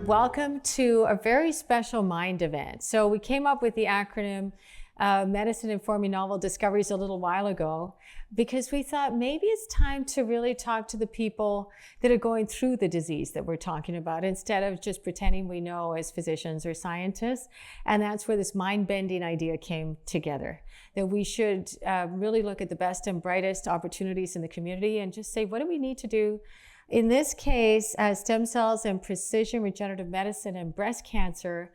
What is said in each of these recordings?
Welcome to a very special MIND event. So we came up with the acronym Medicine Informing Novel Discoveries a little while ago because we thought maybe it's time to really talk to the people that are going through the disease that we're talking about instead of just pretending we know as physicians or scientists. And that's where this mind-bending idea came together, that we should really look at the best and brightest opportunities in the community and just say, what do we need to do? In this case, stem cells and precision regenerative medicine and breast cancer,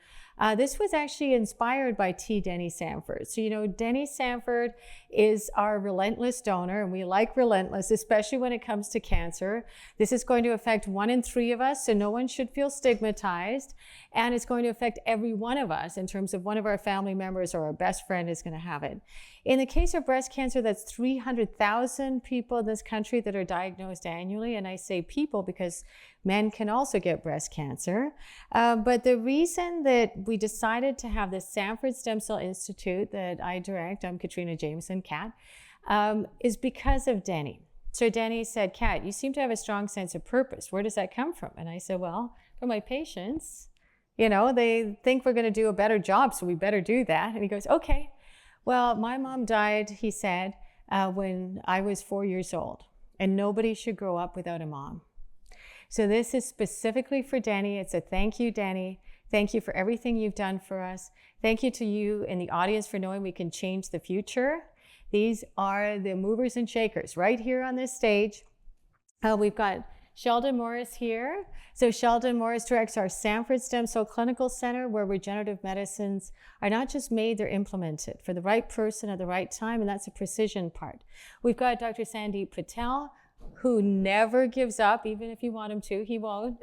this was actually inspired by Denny Sanford. So, you know, Denny Sanford is our relentless donor, and we like relentless, especially when it comes to cancer. This is going to affect 1 in 3 of us, so no one should feel stigmatized. And it's going to affect every one of us in terms of one of our family members or our best friend is going to have it. In the case of breast cancer, that's 300,000 people in this country that are diagnosed annually. And I say people because men can also get breast cancer. But the reason that we decided to have the Sanford Stem Cell Institute that I direct, I'm Katrina Jameson, Kat, is because of Denny. So Denny said, Kat, you seem to have a strong sense of purpose. Where does that come from? And I said, well, from my patients. You know, they think we're going to do a better job, so we better do that. And he goes, okay. Well, my mom died, he said, when I was 4 years old, and nobody should grow up without a mom. So this is specifically for Denny. It's a thank you, Denny. Thank you for everything you've done for us. Thank you to you in the audience for knowing we can change the future. These are the movers and shakers right here on this stage. We've got Sheldon Morris here. So Sheldon Morris directs our Sanford Stem Cell Clinical Center, where regenerative medicines are not just made, they're implemented for the right person at the right time, and that's a precision part. We've got Dr. Sandip Patel, who never gives up, even if you want him to, he won't.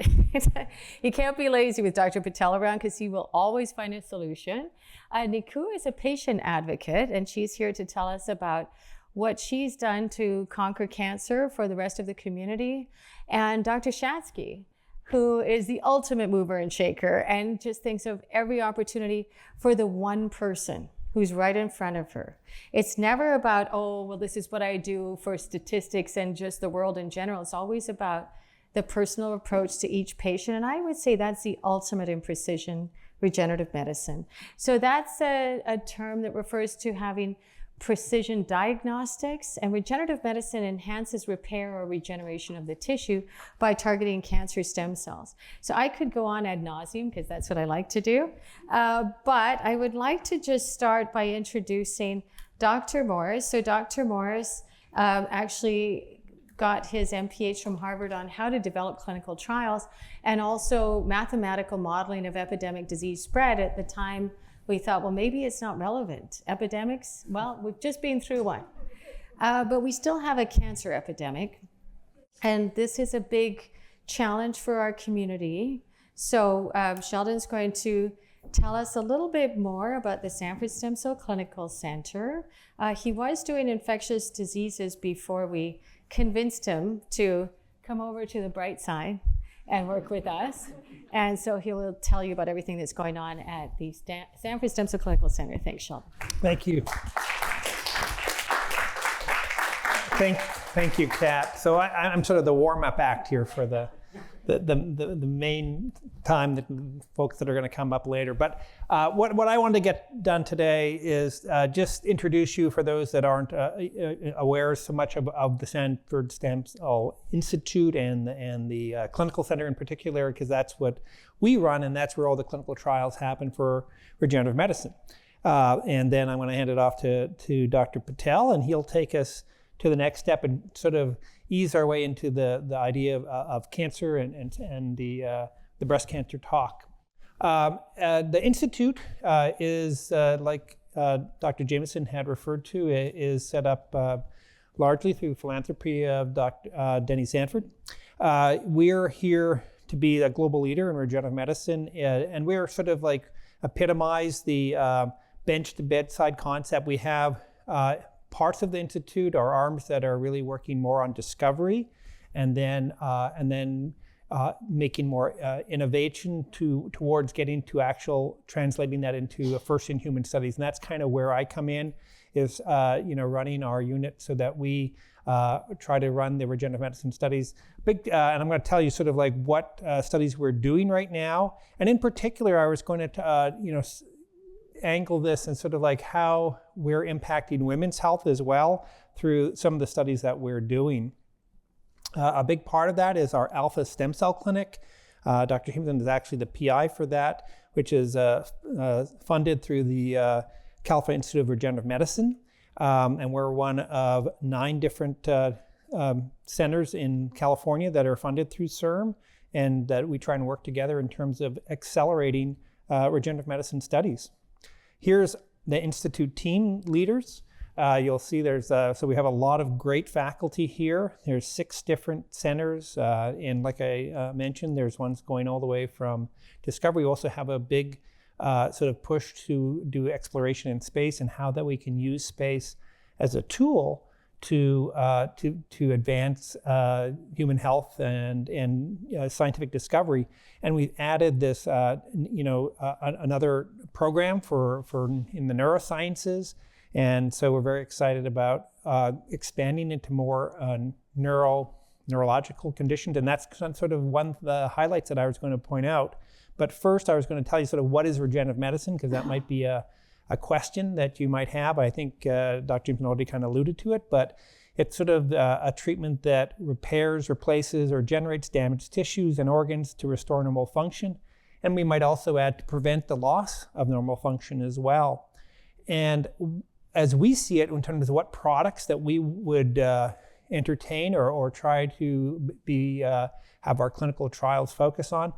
You can't be lazy with Dr. Patel around because he will always find a solution. Nikoo is a patient advocate, and she's here to tell us about what she's done to conquer cancer for the rest of the community. And Dr. Shatsky, who is the ultimate mover and shaker and just thinks of every opportunity for the one person who's right in front of her. It's never about, oh, well, this is what I do for statistics and just the world in general. It's always about the personal approach to each patient. And I would say that's the ultimate in precision regenerative medicine. So that's a term that refers to having precision diagnostics, and regenerative medicine enhances repair or regeneration of the tissue by targeting cancer stem cells. So I could go on ad nauseum because that's what I like to do, but I would like to just start by introducing Dr. Morris. So Dr. Morris actually got his M.P.H from Harvard on how to develop clinical trials and also mathematical modeling of epidemic disease spread. At the time, we thought, well, maybe it's not relevant. Epidemics, well, we've just been through one. But we still have a cancer epidemic. And this is a big challenge for our community. So Sheldon's going to tell us a little bit more about the Sanford Stem Cell Clinical Center. He was doing infectious diseases before we convinced him to come over to the bright side and work with us. And so he will tell you about everything that's going on at the Sanford Stem Cell Clinical Center. Thanks, Sheldon. Thank you. Thank you, Kat. So I'm sort of the warm-up act here for the main time that folks that are going to come up later. But what I wanted to get done today is just introduce you, for those that aren't aware so much of the Sanford Stem Cell Institute and the clinical center in particular, because that's what we run and that's where all the clinical trials happen for regenerative medicine. And then I'm going to hand it off to Dr. Patel, and he'll take us to the next step and sort of ease our way into the idea of cancer and the breast cancer talk. The Institute is, like Dr. Jameson had referred to, is set up largely through philanthropy of Dr. Denny Sanford. We're here to be a global leader in regenerative medicine, and we're sort of like epitomize the bench to bedside concept. We have parts of the Institute are arms that are really working more on discovery and then making more innovation towards getting to actual translating that into a first-in-human studies. And that's kind of where I come in, is running our unit so that we try to run the regenerative medicine studies. And I'm going to tell you sort of like what studies we're doing right now. And in particular, I was going to, angle this and sort of like how we're impacting women's health as well through some of the studies that we're doing. A big part of that is our alpha stem cell clinic. Dr. Himmelton is actually the PI for that, which is funded through the California Institute of Regenerative Medicine. And we're one of 9 different centers in California that are funded through CIRM, and that we try and work together in terms of accelerating regenerative medicine studies. Here's the Institute team leaders. You'll see so we have a lot of great faculty here. There's 6 different centers, and like I mentioned, there's ones going all the way from discovery. We also have a big sort of push to do exploration in space and how that we can use space as a tool to advance human health and scientific discovery. And we've added this, another program for in the neurosciences. And so we're very excited about expanding into more neurological conditions. And that's sort of one of the highlights that I was going to point out. But first, I was going to tell you sort of what is regenerative medicine, because that might be a question that you might have. I think Dr. Himmelton already kind of alluded to it, but it's sort of a treatment that repairs, replaces, or generates damaged tissues and organs to restore normal function. And we might also add to prevent the loss of normal function as well. And as we see it in terms of what products that we would entertain or try to have our clinical trials focus on,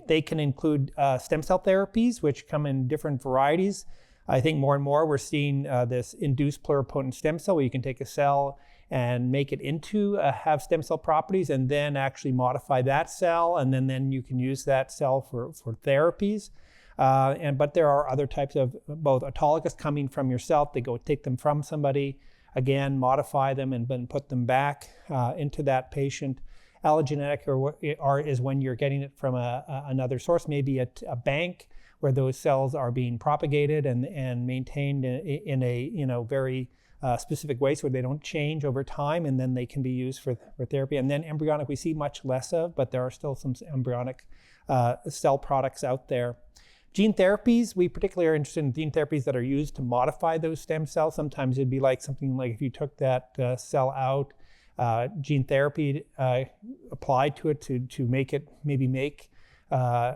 they can include stem cell therapies, which come in different varieties. I think more and more we're seeing this induced pluripotent stem cell, where you can take a cell and make it into have stem cell properties, and then actually modify that cell, and then you can use that cell for therapies. But there are other types of both autologous coming from yourself. They go take them from somebody, again modify them, and then put them back into that patient. Allogeneic is when you're getting it from another source, maybe a bank, where those cells are being propagated and maintained in a very specific way, so they don't change over time, and then they can be used for therapy. And then embryonic we see much less of, but there are still some embryonic cell products out there. Gene therapies, we particularly are interested in gene therapies that are used to modify those stem cells. Sometimes it'd be like something like if you took that cell out, gene therapy applied to it to make it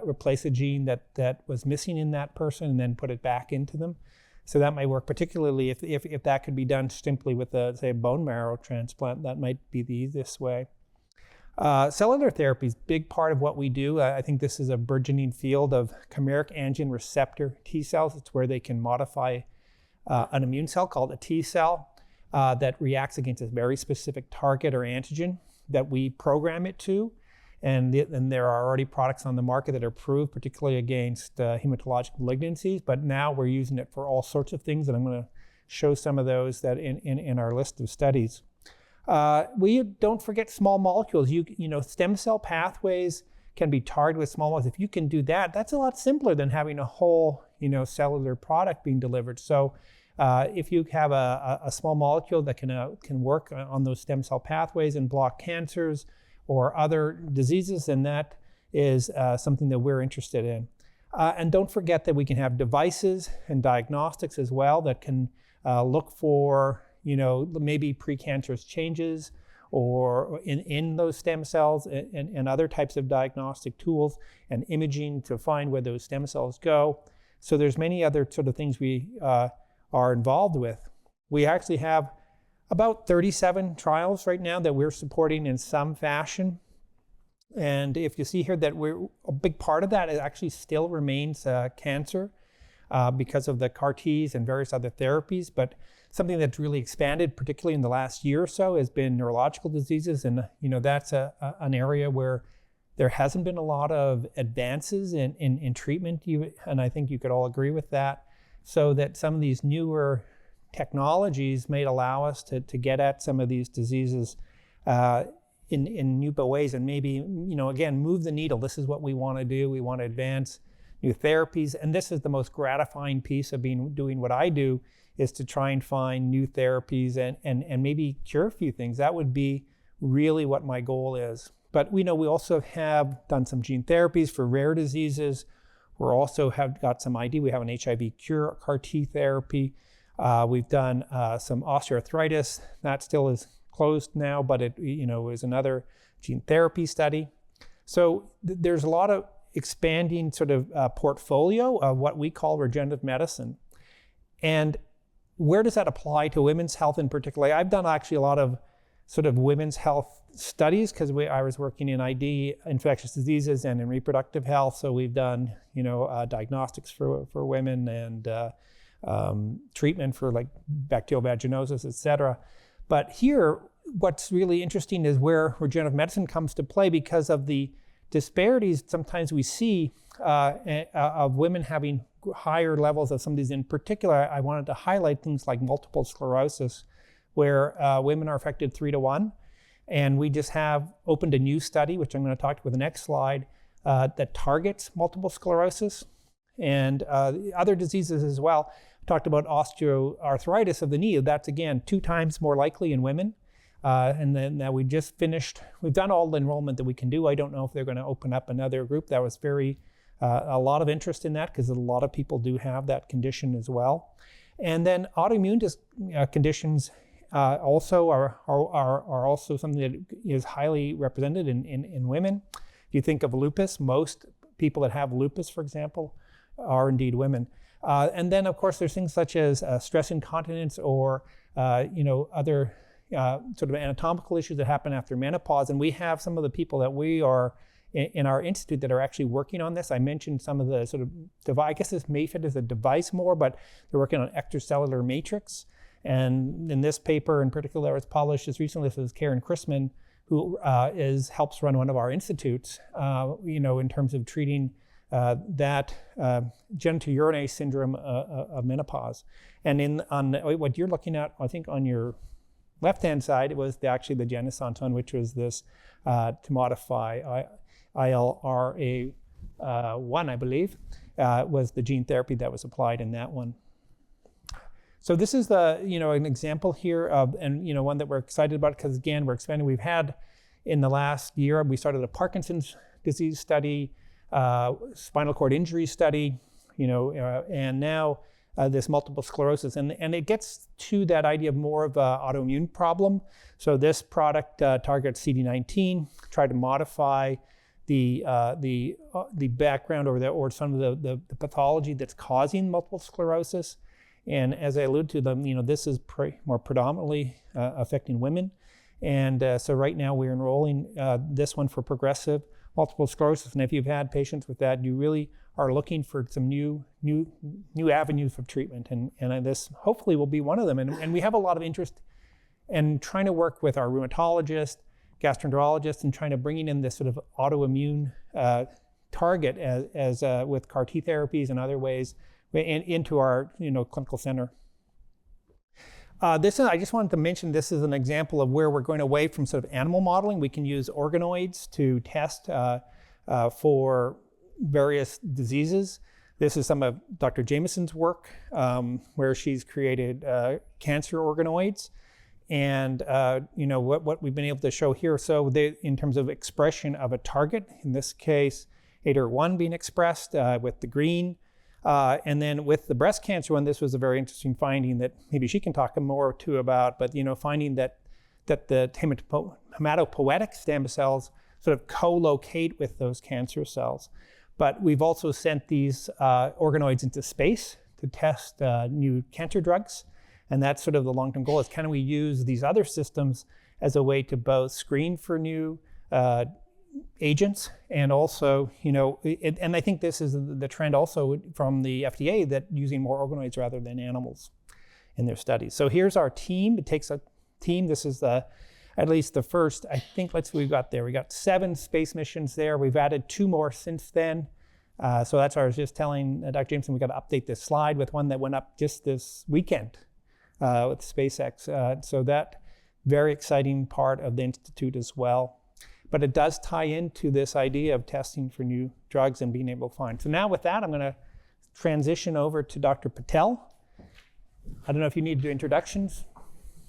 replace a gene that was missing in that person, and then put it back into them. So that might work, particularly if that could be done simply with say a bone marrow transplant. That might be the easiest way. Cellular therapy is a big part of what we do. I think this is a burgeoning field of chimeric antigen receptor T cells. It's where they can modify an immune cell called a T cell that reacts against a very specific target or antigen that we program it to. And there are already products on the market that are approved, particularly against hematologic malignancies. But now we're using it for all sorts of things, and I'm going to show some of those that in our list of studies. We don't forget small molecules. Stem cell pathways can be targeted with small molecules. If you can do that, that's a lot simpler than having a whole, cellular product being delivered. So if you have a small molecule that can work on those stem cell pathways and block cancers or other diseases, then that is something that we're interested in. And don't forget that we can have devices and diagnostics as well that can look for maybe precancerous changes or in those stem cells, and other types of diagnostic tools and imaging to find where those stem cells go. So there's many other sort of things we are involved with. We actually have about 37 trials right now that we're supporting in some fashion. And if you see here that a big part of that actually still remains cancer because of the CAR Ts and various other therapies. But something that's really expanded, particularly in the last year or so, has been neurological diseases. And that's an area where there hasn't been a lot of advances in treatment. And I think you could all agree with that. So that some of these newer technologies may allow us to get at some of these diseases in new ways, and maybe, again, move the needle. This is what we want to do. We want to advance new therapies. And this is the most gratifying piece of doing what I do, is to try and find new therapies and maybe cure a few things. That would be really what my goal is. But we know we also have done some gene therapies for rare diseases. We also have got some ID. We have an HIV cure CAR T therapy. We've done some osteoarthritis. That still is closed now, but it is another gene therapy study. So there's a lot of expanding sort of portfolio of what we call regenerative medicine. And where does that apply to women's health in particular? I've done actually a lot of sort of women's health studies because I was working in ID, infectious diseases, and in reproductive health. So we've done, diagnostics for women and treatment for like bacterial vaginosis, et cetera. But here, what's really interesting is where regenerative medicine comes to play because of the disparities sometimes we see of women having higher levels of some of these. In particular, I wanted to highlight things like multiple sclerosis, where women are affected 3 to 1. And we just have opened a new study, which I'm going to talk about with the next slide, that targets multiple sclerosis and other diseases as well. I talked about osteoarthritis of the knee. That's, again, 2 times more likely in women. And then we just finished, we've done all the enrollment that we can do. I don't know if they're going to open up another group. That was a lot of interest in that because a lot of people do have that condition as well. And then autoimmune conditions also are also something that is highly represented in women. If you think of lupus, most people that have lupus, for example, are indeed women. And then, of course, there's things such as stress incontinence or other sort of anatomical issues that happen after menopause. And we have some of the people that we are in our institute that are actually working on this. I mentioned some of the sort of device, I guess this may fit as a device more, but they're working on extracellular matrix. And in this paper in particular that was published as recently, this is Karen Chrisman, who helps run one of our institutes, in terms of treating that genitourinary syndrome of menopause. And on what you're looking at, I think on your left-hand side, it was actually the Genesant one, which was this to modify ILRA1, I believe, was the gene therapy that was applied in that one. So this is an example here of, and one that we're excited about because again, we're expanding. We've had in the last year, we started a Parkinson's disease study, spinal cord injury study, and now this multiple sclerosis. And it gets to that idea of more of an autoimmune problem. So this product targets CD19, try to modify the background or some of the pathology that's causing multiple sclerosis. And as I alluded to them, this is more predominantly affecting women. And so right now we're enrolling this one for progressive multiple sclerosis. And if you've had patients with that, you really are looking for some new avenues of treatment. And this hopefully will be one of them. And we have a lot of interest in trying to work with our rheumatologists, gastroenterologists, and trying to bring in this sort of autoimmune target as with CAR T therapies and other ways into our clinical center. I just wanted to mention this is an example of where we're going away from sort of animal modeling. We can use organoids to test for various diseases. This is some of Dr. Jameson's work where she's created cancer organoids. And what we've been able to show here, so in terms of expression of a target, in this case, ADAR1 being expressed with the green. And then with the breast cancer one, this was a very interesting finding that maybe she can talk more too about, but finding that the hematopoietic stem cells sort of co-locate with those cancer cells. But we've also sent these organoids into space to test new cancer drugs. And that's sort of the long-term goal is can we use these other systems as a way to both screen for new agents and also, and I think this is the trend also from the FDA that using more organoids rather than animals in their studies. So here's our team. It takes a team. This is at least the first, I think, we got 7 space missions there. We've added 2 more since then. So that's why I was just telling Dr. Jameson, we got to update this slide with one that went up just this weekend with SpaceX. So that very exciting part of the Institute as well. But it does tie into this idea of testing for new drugs and being able to find. So now with that, I'm going to transition over to Dr. Patel. I don't know if you need to do introductions.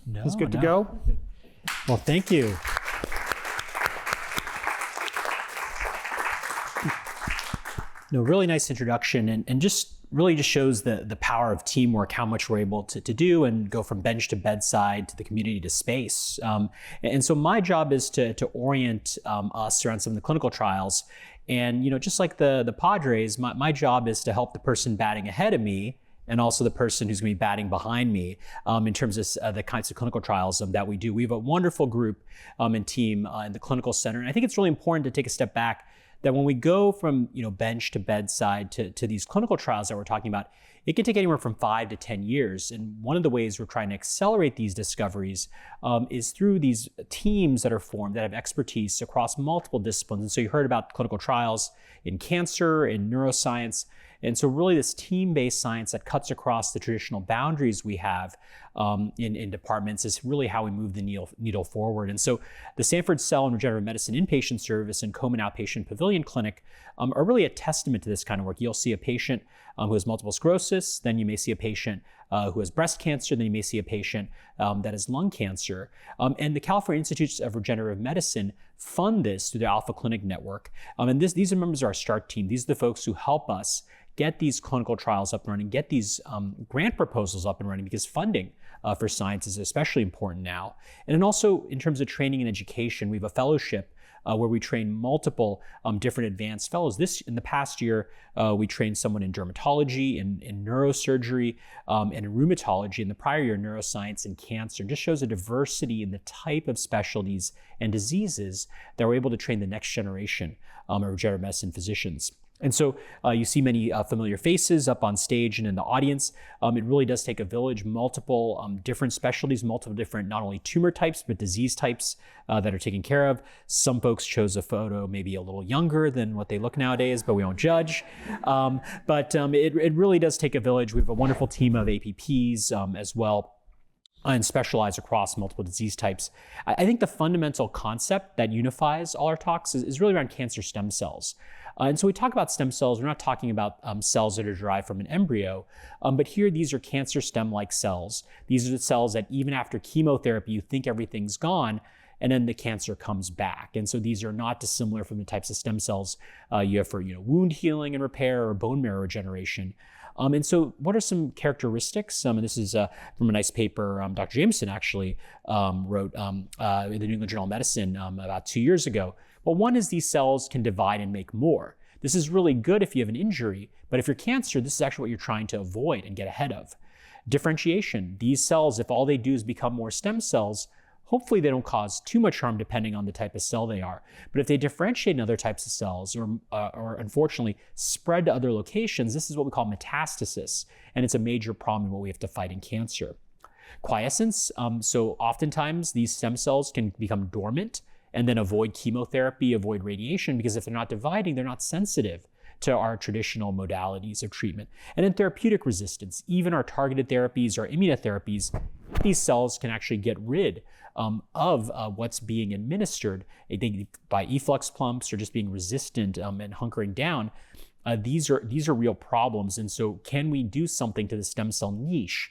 No, It's good to go. Well, thank you. No, really nice introduction, and just really just shows the power of teamwork, how much we're able to do and go from bench to bedside to the community to space. And so my job is to orient us around some of the clinical trials. And just like the Padres, my job is to help the person batting ahead of me and also the person who's going to be batting behind me in terms of the kinds of clinical trials that we do. We have a wonderful group and team in the clinical center. And I think it's really important to take a step back that when we go from bench to bedside to these clinical trials that we're talking about, it can take anywhere from 5 to 10 years. And one of the ways we're trying to accelerate these discoveries is through these teams that are formed that have expertise across multiple disciplines. And so you heard about clinical trials in cancer, in neuroscience. And so really this team-based science that cuts across the traditional boundaries we have in departments is really how we move the needle forward. And so the Sanford Cell and Regenerative Medicine Inpatient Service and Komen Outpatient Pavilion Clinic are really a testament to this kind of work. You'll see a patient who has multiple sclerosis, then you may see a patient who has breast cancer, then you may see a patient that has lung cancer. And the California Institutes of Regenerative Medicine fund this through the Alpha Clinic Network. And these are members of our START team. These are the folks who help us get these clinical trials up and running, get these grant proposals up and running, because funding for science is especially important now. And then also in terms of training and education, we have a fellowship where we train multiple different advanced fellows. In the past year, we trained someone in dermatology, in neurosurgery, and in rheumatology. In the prior year, neuroscience and cancer. It just shows a diversity in the type of specialties and diseases that we're able to train the next generation of regenerative medicine physicians. And so you see many familiar faces up on stage and in the audience. It really does take a village, multiple different specialties, multiple different not only tumor types, but disease types that are taken care of. Some folks chose a photo maybe a little younger than what they look nowadays, but we won't judge. But it really does take a village. We have a wonderful team of APPs as well, and specialize across multiple disease types. I think the fundamental concept that unifies all our talks is really around cancer stem cells. And so we talk about stem cells, we're not talking about cells that are derived from an embryo, but here these are cancer stem-like cells. These are the cells that even after chemotherapy, you think everything's gone, and then the cancer comes back. And so these are not dissimilar from the types of stem cells you have for wound healing and repair or bone marrow regeneration. And so what are some characteristics? And this is from a nice paper Dr. Jameson actually wrote in the New England Journal of Medicine about 2 years ago. Well, one is these cells can divide and make more. This is really good if you have an injury, but if you're cancer, this is actually what you're trying to avoid and get ahead of. Differentiation. These cells, if all they do is become more stem cells, hopefully they don't cause too much harm depending on the type of cell they are. But if they differentiate in other types of cells or unfortunately spread to other locations, this is what we call metastasis. And it's a major problem in what we have to fight in cancer. Quiescence. So oftentimes these stem cells can become dormant and then avoid chemotherapy, avoid radiation, because if they're not dividing, they're not sensitive to our traditional modalities of treatment. And then therapeutic resistance. Even our targeted therapies or immunotherapies, these cells can actually get rid of what's being administered by efflux pumps or just being resistant and hunkering down. These are real problems. And so can we do something to the stem cell niche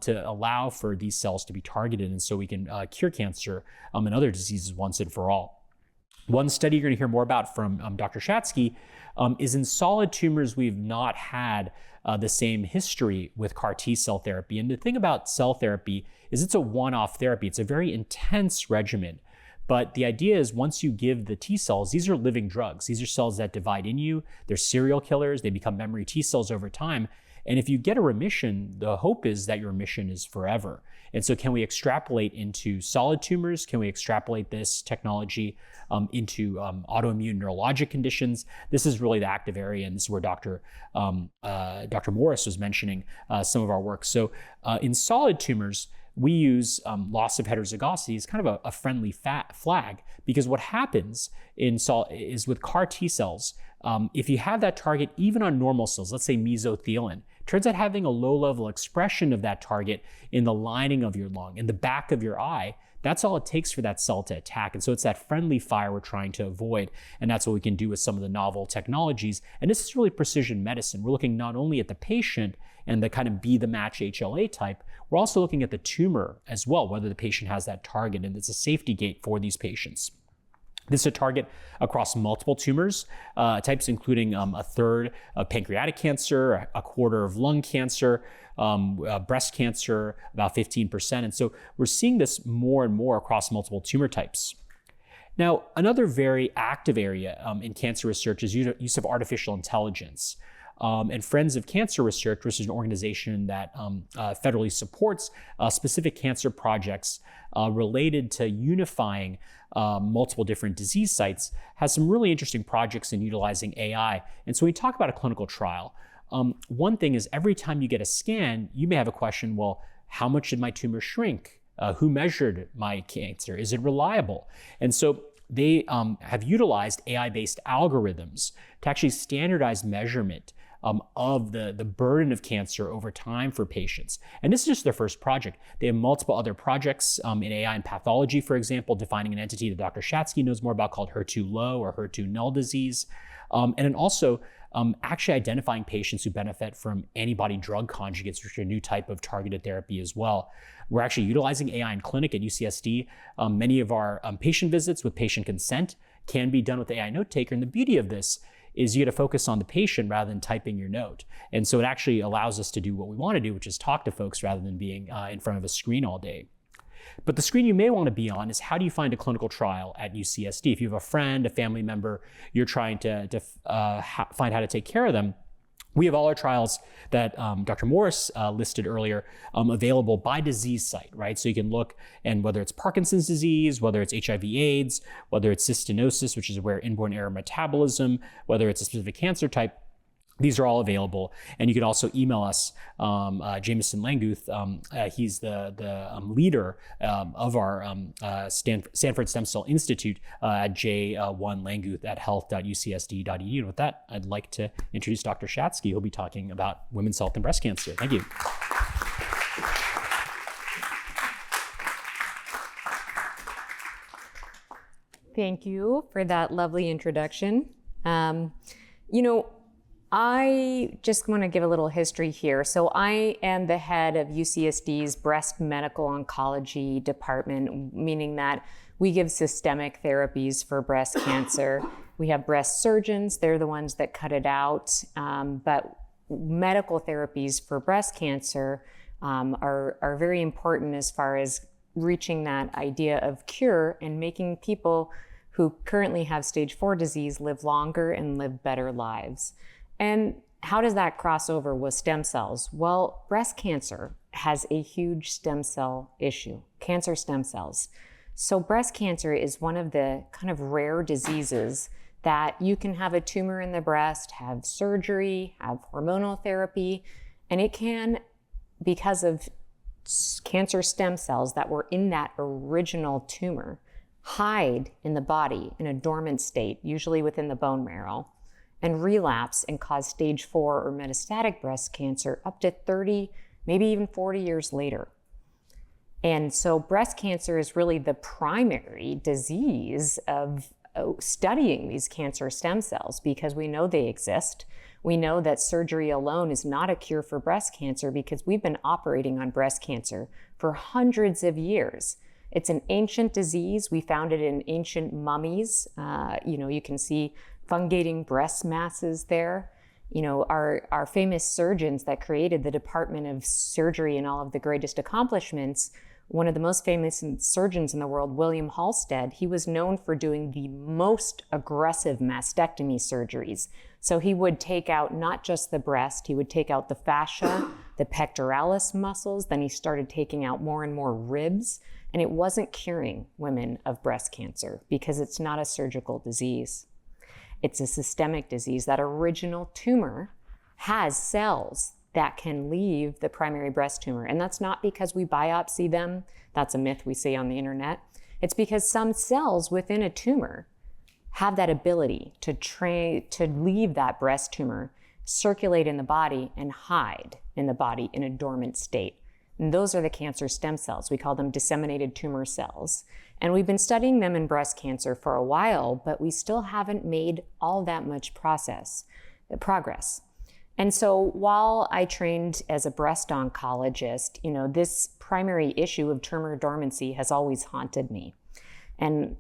to allow for these cells to be targeted, and so we can cure cancer and other diseases once and for all? One study you're going to hear more about from Dr. Shatsky is in solid tumors. We've not had the same history with CAR T cell therapy. And the thing about cell therapy is it's a one-off therapy. It's a very intense regimen. But the idea is once you give the T cells, these are living drugs. These are cells that divide in you. They're serial killers. They become memory T cells over time. And if you get a remission, the hope is that your remission is forever. And so can we extrapolate into solid tumors? Can we extrapolate this technology into autoimmune neurologic conditions? This is really the active area, and this is where Dr. Morris was mentioning some of our work. So in solid tumors, we use loss of heterozygosity as kind of a friendly flag, because what happens is with CAR T cells, if you have that target even on normal cells, let's say mesothelin, turns out having a low level expression of that target in the lining of your lung, in the back of your eye, that's all it takes for that cell to attack. And so it's that friendly fire we're trying to avoid. And that's what we can do with some of the novel technologies. And this is really precision medicine. We're looking not only at the patient and the kind of be the match HLA type, we're also looking at the tumor as well, whether the patient has that target, and it's a safety gate for these patients. This is a target across multiple tumors types, including a third of pancreatic cancer, a quarter of lung cancer, breast cancer, about 15%. And so we're seeing this more and more across multiple tumor types. Now, another very active area in cancer research is use of artificial intelligence. And Friends of Cancer Research, which is an organization that federally supports specific cancer projects related to unifying multiple different disease sites, has some really interesting projects in utilizing AI. And so when we talk about a clinical trial, one thing is every time you get a scan, you may have a question, well, how much did my tumor shrink? Who measured my cancer? Is it reliable? And so they have utilized AI-based algorithms to actually standardize measurement of the burden of cancer over time for patients. And this is just their first project. They have multiple other projects in AI and pathology, for example, defining an entity that Dr. Shatsky knows more about called HER2 low or HER2 null disease. And then also actually identifying patients who benefit from antibody drug conjugates, which are a new type of targeted therapy as well. We're actually utilizing AI in clinic at UCSD. Many of our patient visits with patient consent can be done with AI note taker. And the beauty of this is you get to focus on the patient rather than typing your note. And so it actually allows us to do what we want to do, which is talk to folks rather than being in front of a screen all day. But the screen you may want to be on is how do you find a clinical trial at UCSD? If you have a friend, a family member, you're trying to find how to take care of them, we have all our trials that Dr. Morris listed earlier available by disease site, right? So you can look, and whether it's Parkinson's disease, whether it's HIV/AIDS, whether it's cystinosis, which is where inborn error metabolism, whether it's a specific cancer type, these are all available. And you can also email us, Jameson Languth. He's the leader of our Stanford Stem Cell Institute at j1languth@health.ucsd.edu. And with that, I'd like to introduce Dr. Shatsky. He'll be talking about women's health and breast cancer. Thank you. Thank you for that lovely introduction. I just want to give a little history here. So I am the head of UCSD's breast medical oncology department, meaning that we give systemic therapies for breast cancer. We have breast surgeons, they're the ones that cut it out. But medical therapies for breast cancer are very important as far as reaching that idea of cure and making people who currently have stage 4 disease live longer and live better lives. And how does that cross over with stem cells? Well, breast cancer has a huge stem cell issue, cancer stem cells. So breast cancer is one of the kind of rare diseases that you can have a tumor in the breast, have surgery, have hormonal therapy, and it can, because of cancer stem cells that were in that original tumor, hide in the body in a dormant state, usually within the bone marrow, and relapse and cause stage 4 or metastatic breast cancer up to 30, maybe even 40 years later. And so breast cancer is really the primary disease of studying these cancer stem cells because we know they exist. We know that surgery alone is not a cure for breast cancer because we've been operating on breast cancer for hundreds of years. It's an ancient disease. We found it in ancient mummies. You can see fungating breast masses there. Our famous surgeons that created the Department of Surgery and all of the greatest accomplishments, one of the most famous surgeons in the world, William Halsted, he was known for doing the most aggressive mastectomy surgeries. So he would take out not just the breast, he would take out the fascia, the pectoralis muscles, then he started taking out more and more ribs, and it wasn't curing women of breast cancer because it's not a surgical disease. It's a systemic disease. That original tumor has cells that can leave the primary breast tumor. And that's not because we biopsy them. That's a myth we see on the internet. It's because some cells within a tumor have that ability to leave that breast tumor, circulate in the body, and hide in the body in a dormant state. And those are the cancer stem cells. We call them disseminated tumor cells. And we've been studying them in breast cancer for a while, but we still haven't made all that much progress. And so while I trained as a breast oncologist, this primary issue of tumor dormancy has always haunted me. And,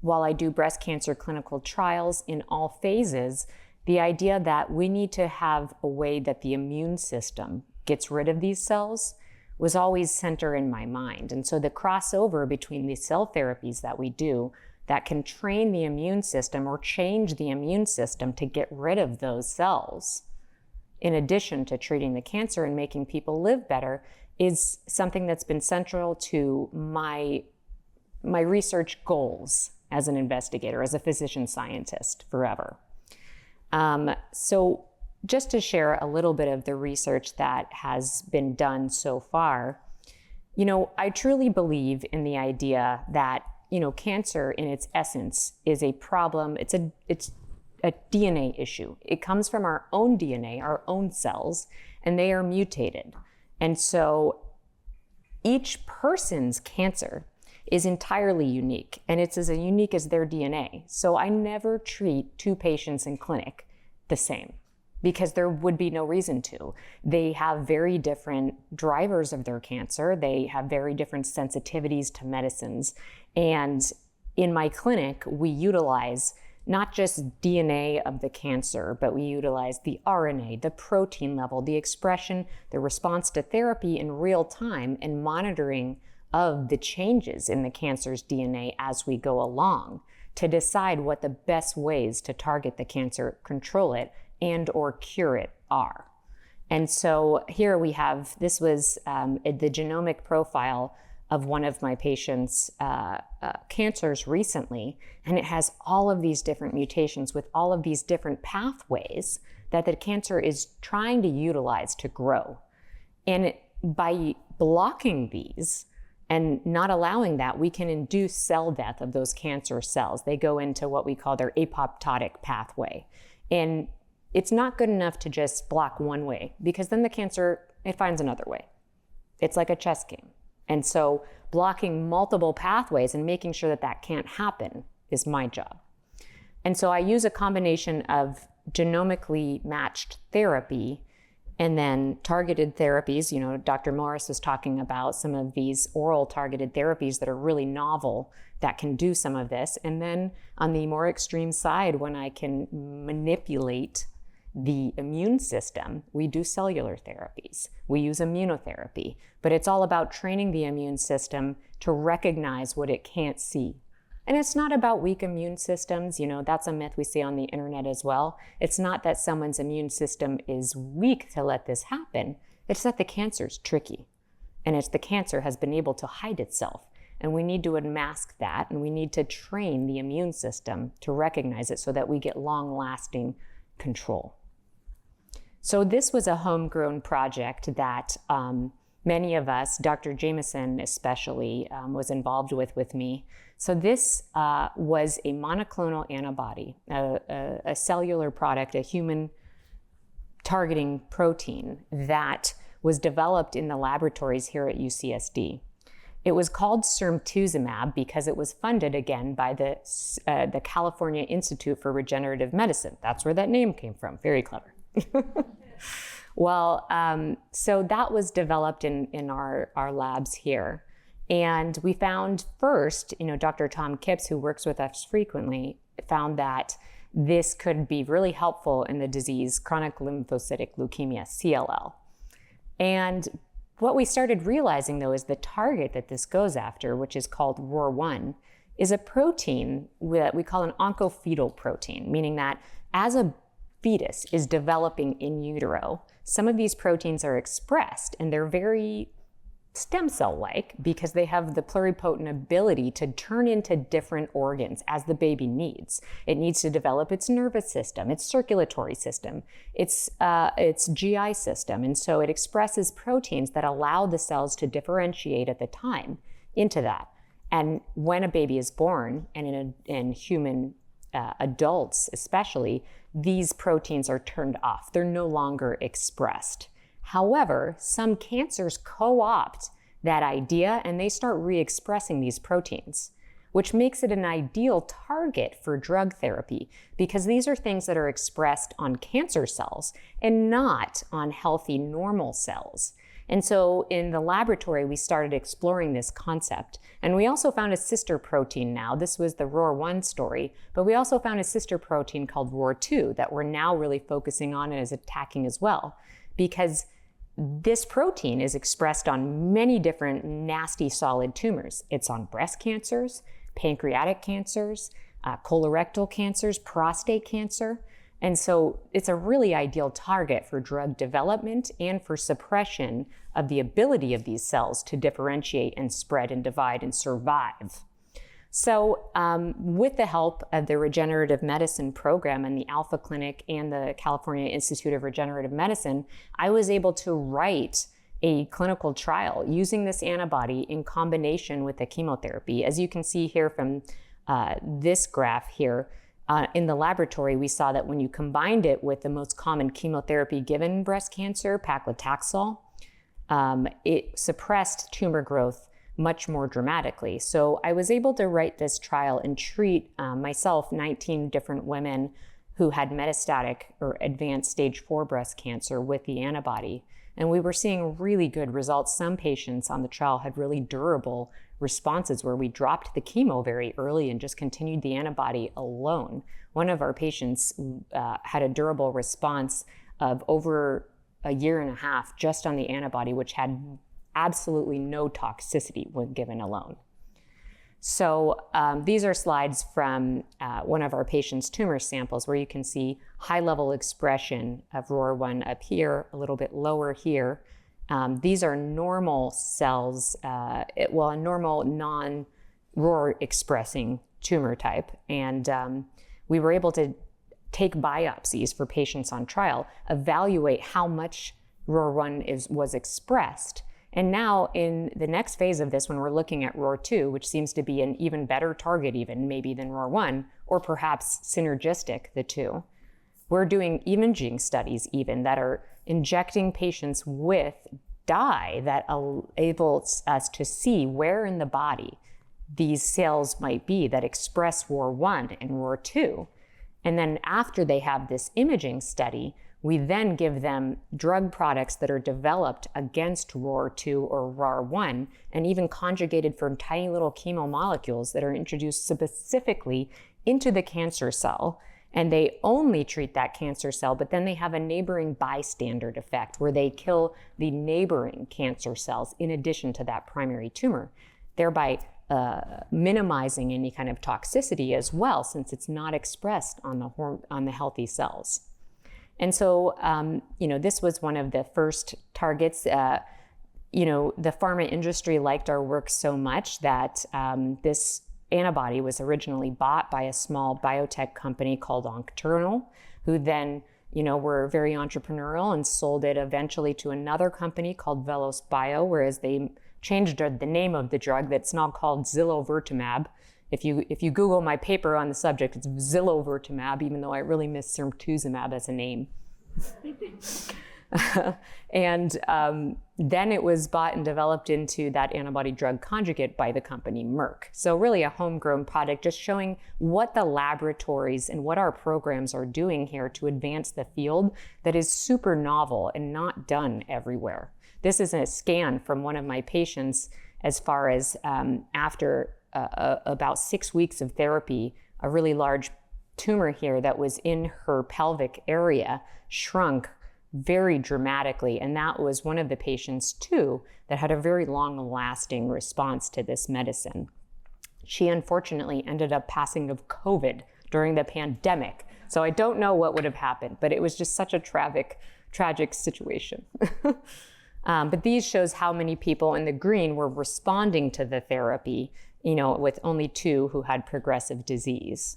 while I do breast cancer clinical trials in all phases, the idea that we need to have a way that the immune system gets rid of these cells was always center in my mind. And so the crossover between the cell therapies that we do that can train the immune system or change the immune system to get rid of those cells, in addition to treating the cancer and making people live better, is something that's been central to my research goals as an investigator, as a physician scientist forever. So just to share a little bit of the research that has been done so far, I truly believe in the idea that, cancer in its essence is a problem. It's a DNA issue. It comes from our own DNA, our own cells, and they are mutated. And so each person's cancer is entirely unique, and it's as unique as their DNA. So I never treat two patients in clinic the same, because there would be no reason to. They have very different drivers of their cancer. They have very different sensitivities to medicines. And in my clinic, we utilize not just DNA of the cancer, but we utilize the RNA, the protein level, the expression, the response to therapy in real time, and monitoring of the changes in the cancer's DNA as we go along to decide what the best ways to target the cancer, control it, and or cure it are. And so here we have, this was the genomic profile of one of my patients' cancers recently, and it has all of these different mutations with all of these different pathways that the cancer is trying to utilize to grow. And by blocking these and not allowing that, we can induce cell death of those cancer cells. They go into what we call their apoptotic pathway. And it's not good enough to just block one way, because then the cancer, it finds another way. It's like a chess game. And so blocking multiple pathways and making sure that that can't happen is my job. And so I use a combination of genomically matched therapy and then targeted therapies. Dr. Morris was talking about some of these oral targeted therapies that are really novel that can do some of this. And then on the more extreme side, when I can manipulate the immune system, we do cellular therapies. We use immunotherapy, but it's all about training the immune system to recognize what it can't see. And it's not about weak immune systems. That's a myth we see on the internet as well. It's not that someone's immune system is weak to let this happen. It's that the cancer's tricky. And it's the cancer has been able to hide itself. And we need to unmask that, and we need to train the immune system to recognize it so that we get long-lasting control. So this was a homegrown project that many of us, Dr. Jameson especially, was involved with me. So this was a monoclonal antibody, a cellular product, a human targeting protein that was developed in the laboratories here at UCSD. It was called Cirmtuzumab because it was funded again by the California Institute for Regenerative Medicine. That's where that name came from. Very clever. Well, so that was developed in our labs here. And we found first, Dr. Tom Kipps, who works with us frequently, found that this could be really helpful in the disease chronic lymphocytic leukemia, CLL. And what we started realizing, though, is the target that this goes after, which is called ROR1, is a protein that we call an oncofetal protein, meaning that as a fetus is developing in utero, some of these proteins are expressed, and they're very stem cell-like because they have the pluripotent ability to turn into different organs as the baby needs. It needs to develop its nervous system, its circulatory system, its GI system, and so it expresses proteins that allow the cells to differentiate at the time into that. And when a baby is born, and in human adults especially, these proteins are turned off. They're no longer expressed. However, some cancers co-opt that idea and they start re-expressing these proteins, which makes it an ideal target for drug therapy because these are things that are expressed on cancer cells and not on healthy normal cells. And so in the laboratory, we started exploring this concept. And we also found a sister protein now. This was the ROR1 story, but we also found a sister protein called ROR2 that we're now really focusing on and is attacking as well, because this protein is expressed on many different nasty solid tumors. It's on breast cancers, pancreatic cancers, colorectal cancers, prostate cancer. And so it's a really ideal target for drug development and for suppression of the ability of these cells to differentiate and spread and divide and survive. So with the help of the Regenerative Medicine program and the Alpha Clinic and the California Institute of Regenerative Medicine, I was able to write a clinical trial using this antibody in combination with the chemotherapy. As you can see here from this graph here, in the laboratory, we saw that when you combined it with the most common chemotherapy given in breast cancer, paclitaxel, it suppressed tumor growth much more dramatically. So I was able to write this trial and treat myself 19 different women who had metastatic or advanced stage 4 breast cancer with the antibody. And we were seeing really good results. Some patients on the trial had really durable responses where we dropped the chemo very early and just continued the antibody alone. One of our patients had a durable response of over a year and a half just on the antibody, which had absolutely no toxicity when given alone. So these are slides from one of our patients' tumor samples where you can see high-level expression of ROR1 up here, a little bit lower here. These are normal cells, a normal non-ROR expressing tumor type. And we were able to take biopsies for patients on trial, evaluate how much ROR1 was expressed. And now in the next phase of this, when we're looking at ROR2, which seems to be an even better target even maybe than ROR1, or perhaps synergistic, the two, we're doing imaging studies even that are injecting patients with dye that enables us to see where in the body these cells might be that express ROR1 and ROR2. And then after they have this imaging study, we then give them drug products that are developed against ROR2 or ROR1 and even conjugated from tiny little chemomolecules that are introduced specifically into the cancer cell. And they only treat that cancer cell, but then they have a neighboring bystander effect where they kill the neighboring cancer cells in addition to that primary tumor, thereby minimizing any kind of toxicity as well, since it's not expressed on the healthy cells. And so, this was one of the first targets. The pharma industry liked our work so much that this antibody was originally bought by a small biotech company called Oncternal, who then, were very entrepreneurial and sold it eventually to another company called Velos Bio, whereas they changed the name of the drug that's now called Zilovertamab. If you Google my paper on the subject, it's Zilovertamab, even though I really miss Cirmtuzumab as a name. And then it was bought and developed into that antibody drug conjugate by the company Merck. So really a homegrown product, just showing what the laboratories and what our programs are doing here to advance the field that is super novel and not done everywhere. This is a scan from one of my patients as far as after about 6 weeks of therapy, a really large tumor here that was in her pelvic area shrunk very dramatically. And that was one of the patients too that had a very long-lasting response to this medicine. She unfortunately ended up passing of COVID during the pandemic. So I don't know what would have happened, but it was just such a tragic situation. But these shows how many people in the green were responding to the therapy, with only 2 who had progressive disease.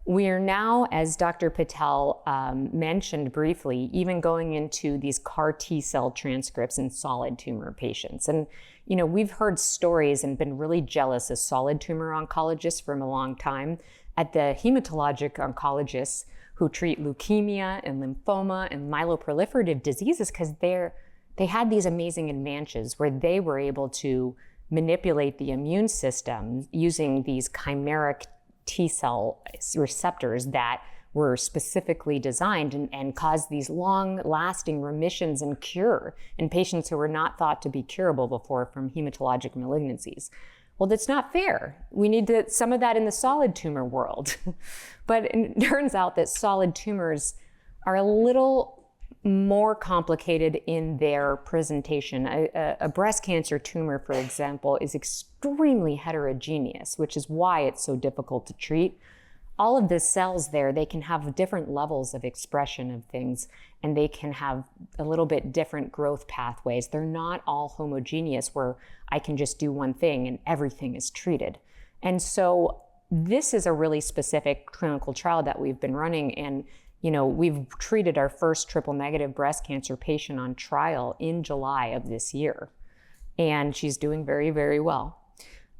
We are now, as Dr. Patel mentioned briefly, even going into these CAR T cell transcripts in solid tumor patients. And, we've heard stories and been really jealous as solid tumor oncologists for a long time at the hematologic oncologists who treat leukemia and lymphoma and myeloproliferative diseases because they had these amazing advantages where they were able to manipulate the immune system using these chimeric T cell receptors that were specifically designed and caused these long-lasting remissions and cure in patients who were not thought to be curable before from hematologic malignancies. Well, that's not fair. We need some of that in the solid tumor world. But it turns out that solid tumors are a little more complicated in their presentation. A breast cancer tumor, for example, is extremely heterogeneous, which is why it's so difficult to treat. All of the cells there, they can have different levels of expression of things, and they can have a little bit different growth pathways. They're not all homogeneous where I can just do one thing and everything is treated. And so this is a really specific clinical trial that we've been running, and we've treated our first triple negative breast cancer patient on trial in July of this year. And she's doing very, very well.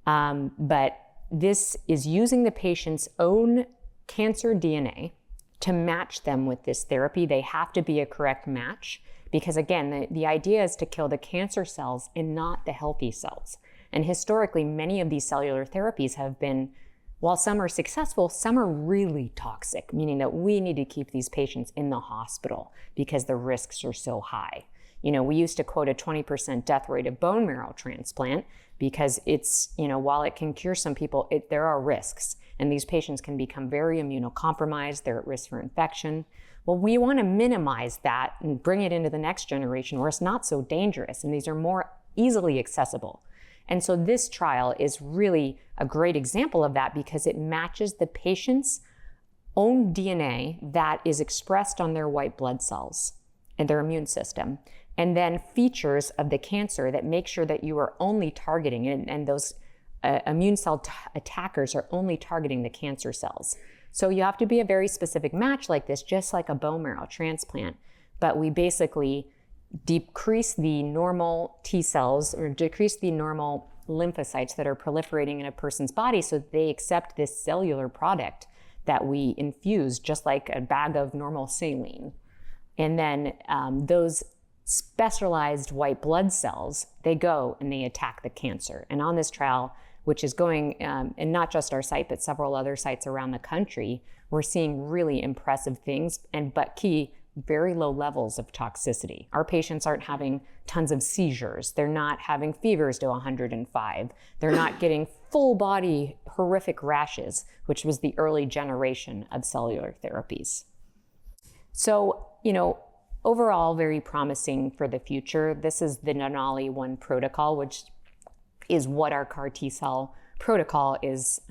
But this is using the patient's own cancer DNA to match them with this therapy. They have to be a correct match because, again, the idea is to kill the cancer cells and not the healthy cells. And historically, many of these cellular therapies have been, while some are successful, some are really toxic, meaning that we need to keep these patients in the hospital because the risks are so high. We used to quote a 20% death rate of bone marrow transplant because it's, while it can cure some people, there are risks. And these patients can become very immunocompromised. They're at risk for infection. Well, we want to minimize that and bring it into the next generation where it's not so dangerous and these are more easily accessible. And so this trial is really a great example of that because it matches the patient's own DNA that is expressed on their white blood cells and their immune system, and then features of the cancer that make sure that you are only targeting, and those immune cell attackers are only targeting the cancer cells. So you have to be a very specific match like this, just like a bone marrow transplant. But we basically decrease the normal T cells or decrease the normal lymphocytes that are proliferating in a person's body so they accept this cellular product that we infuse, just like a bag of normal saline. And then those specialized white blood cells, they go and they attack the cancer. And on this trial, which is going, and not just our site, but several other sites around the country, we're seeing really impressive things, but key, very low levels of toxicity. Our patients aren't having tons of seizures. They're not having fevers to 105. They're not getting full body horrific rashes, which was the early generation of cellular therapies. So, overall, very promising for the future. This is the Denali 1 protocol, which is what our CAR T-cell protocol is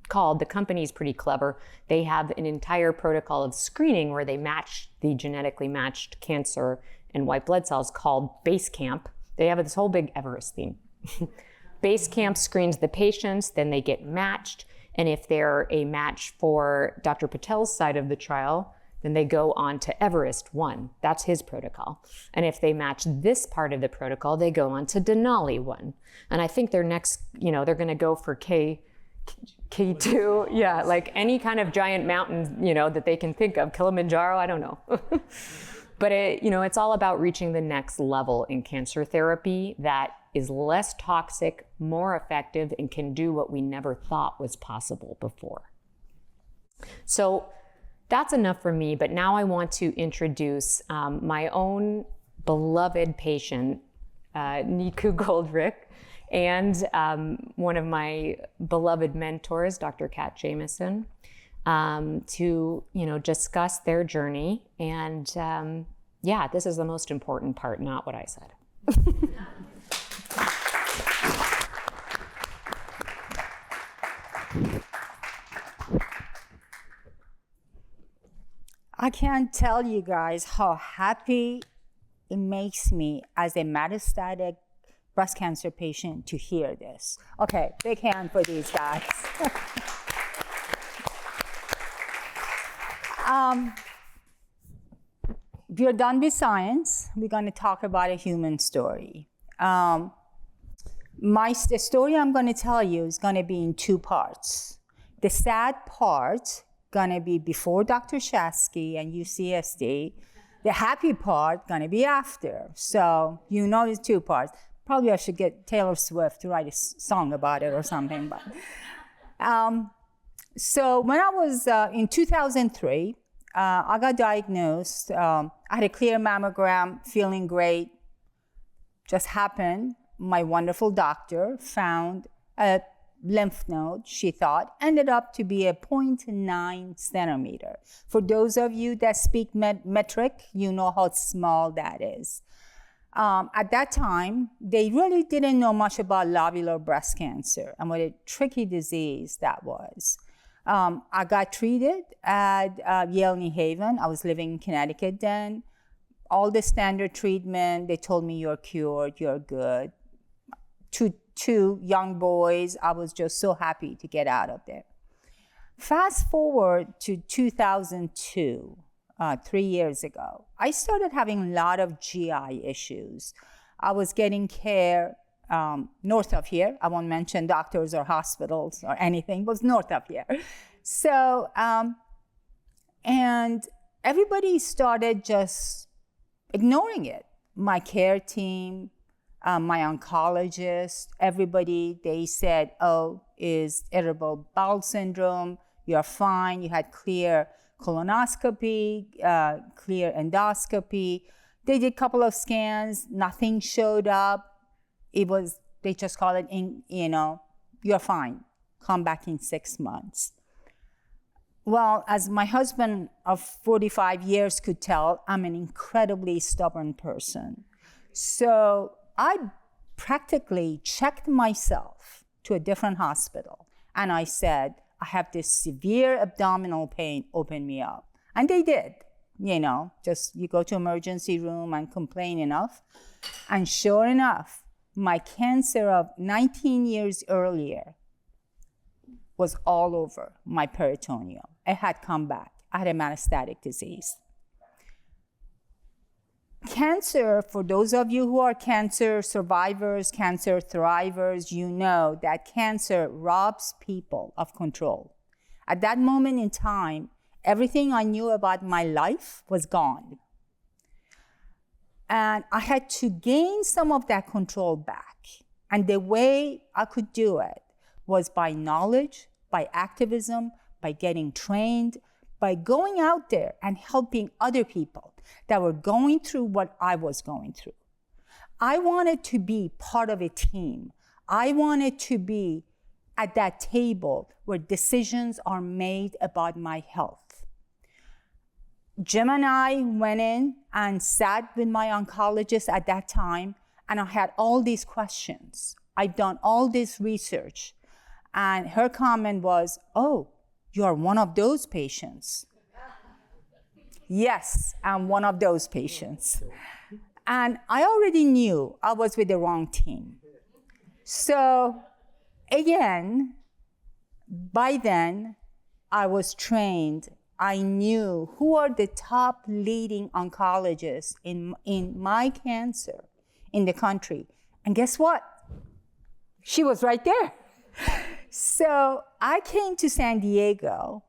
called. The company is pretty clever. They have an entire protocol of screening where they match the genetically matched cancer and white blood cells called Basecamp. They have this whole big Everest theme. Basecamp screens the patients, then they get matched. And if they're a match for Dr. Patel's side of the trial, then they go on to Everest 1. That's his protocol. And if they match this part of the protocol, they go on to Denali 1. And I think they're next, they're going to go for K2. Yeah, like any kind of giant mountain, that they can think of. Kilimanjaro, I don't know. But it's all about reaching the next level in cancer therapy that is less toxic, more effective, and can do what we never thought was possible before. So that's enough for me, but now I want to introduce my own beloved patient, Nikoo McGoldrick, and one of my beloved mentors, Dr. Kat Jameson, to discuss their journey. And this is the most important part, not what I said. I can't tell you guys how happy it makes me as a metastatic breast cancer patient to hear this. Okay, big hand for these guys. We're done with science. We're going to talk about a human story. The story I'm going to tell you is going to be in two parts. The sad part gonna be before Dr. Shatsky and UCSD. The happy part gonna be after. So you know the two parts. Probably I should get Taylor Swift to write a song about it or something. But so when I was in 2003, I got diagnosed. I had a clear mammogram, feeling great. Just happened, my wonderful doctor found a lymph node, she thought, ended up to be a 0.9 centimeter. For those of you that speak metric, you know how small that is. At that time, they really didn't know much about lobular breast cancer and what a tricky disease that was. I got treated at Yale New Haven. I was living in Connecticut then. All the standard treatment, they told me you're cured, you're good. Two young boys, I was just so happy to get out of there. Fast forward to 2002, 3 years ago, I started having a lot of GI issues. I was getting care north of here. I won't mention doctors or hospitals or anything, but it was north of here. So, and everybody started just ignoring it. My care team, my oncologist, everybody, they said, oh, is irritable bowel syndrome, you're fine, you had clear colonoscopy, clear endoscopy. They did a couple of scans, nothing showed up. They just call it, you're fine, come back in 6 months. Well, as my husband of 45 years could tell, I'm an incredibly stubborn person. So I practically checked myself to a different hospital. And I said, I have this severe abdominal pain, open me up. And they did, just you go to emergency room and complain enough. And sure enough, my cancer of 19 years earlier was all over my peritoneum. It had come back. I had a metastatic disease. Cancer, for those of you who are cancer survivors, cancer thrivers, you know that cancer robs people of control. At that moment in time, everything I knew about my life was gone. And I had to gain some of that control back. And the way I could do it was by knowledge, by activism, by getting trained, by going out there and helping other people that were going through what I was going through. I wanted to be part of a team. I wanted to be at that table where decisions are made about my health. Jim and I went in and sat with my oncologist at that time, and I had all these questions. I've done all this research. And her comment was, oh, you are one of those patients. Yes, I'm one of those patients. And I already knew I was with the wrong team. So again, by then, I was trained. I knew who are the top leading oncologists in my cancer in the country. And guess what? She was right there. So I came to San Diego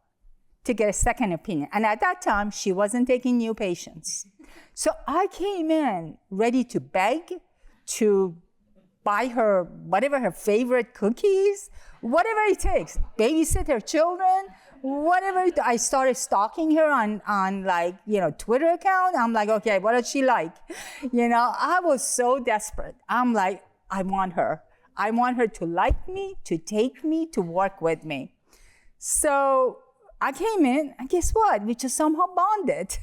to get a second opinion. And at that time, she wasn't taking new patients. So I came in ready to beg, to buy her whatever her favorite cookies, whatever it takes, babysit her children, whatever. I started stalking her on Twitter account. I'm like, okay, what does she like? I was so desperate. I'm like, I want her. I want her to like me, to take me, to work with me. So I came in, and guess what? We just somehow bonded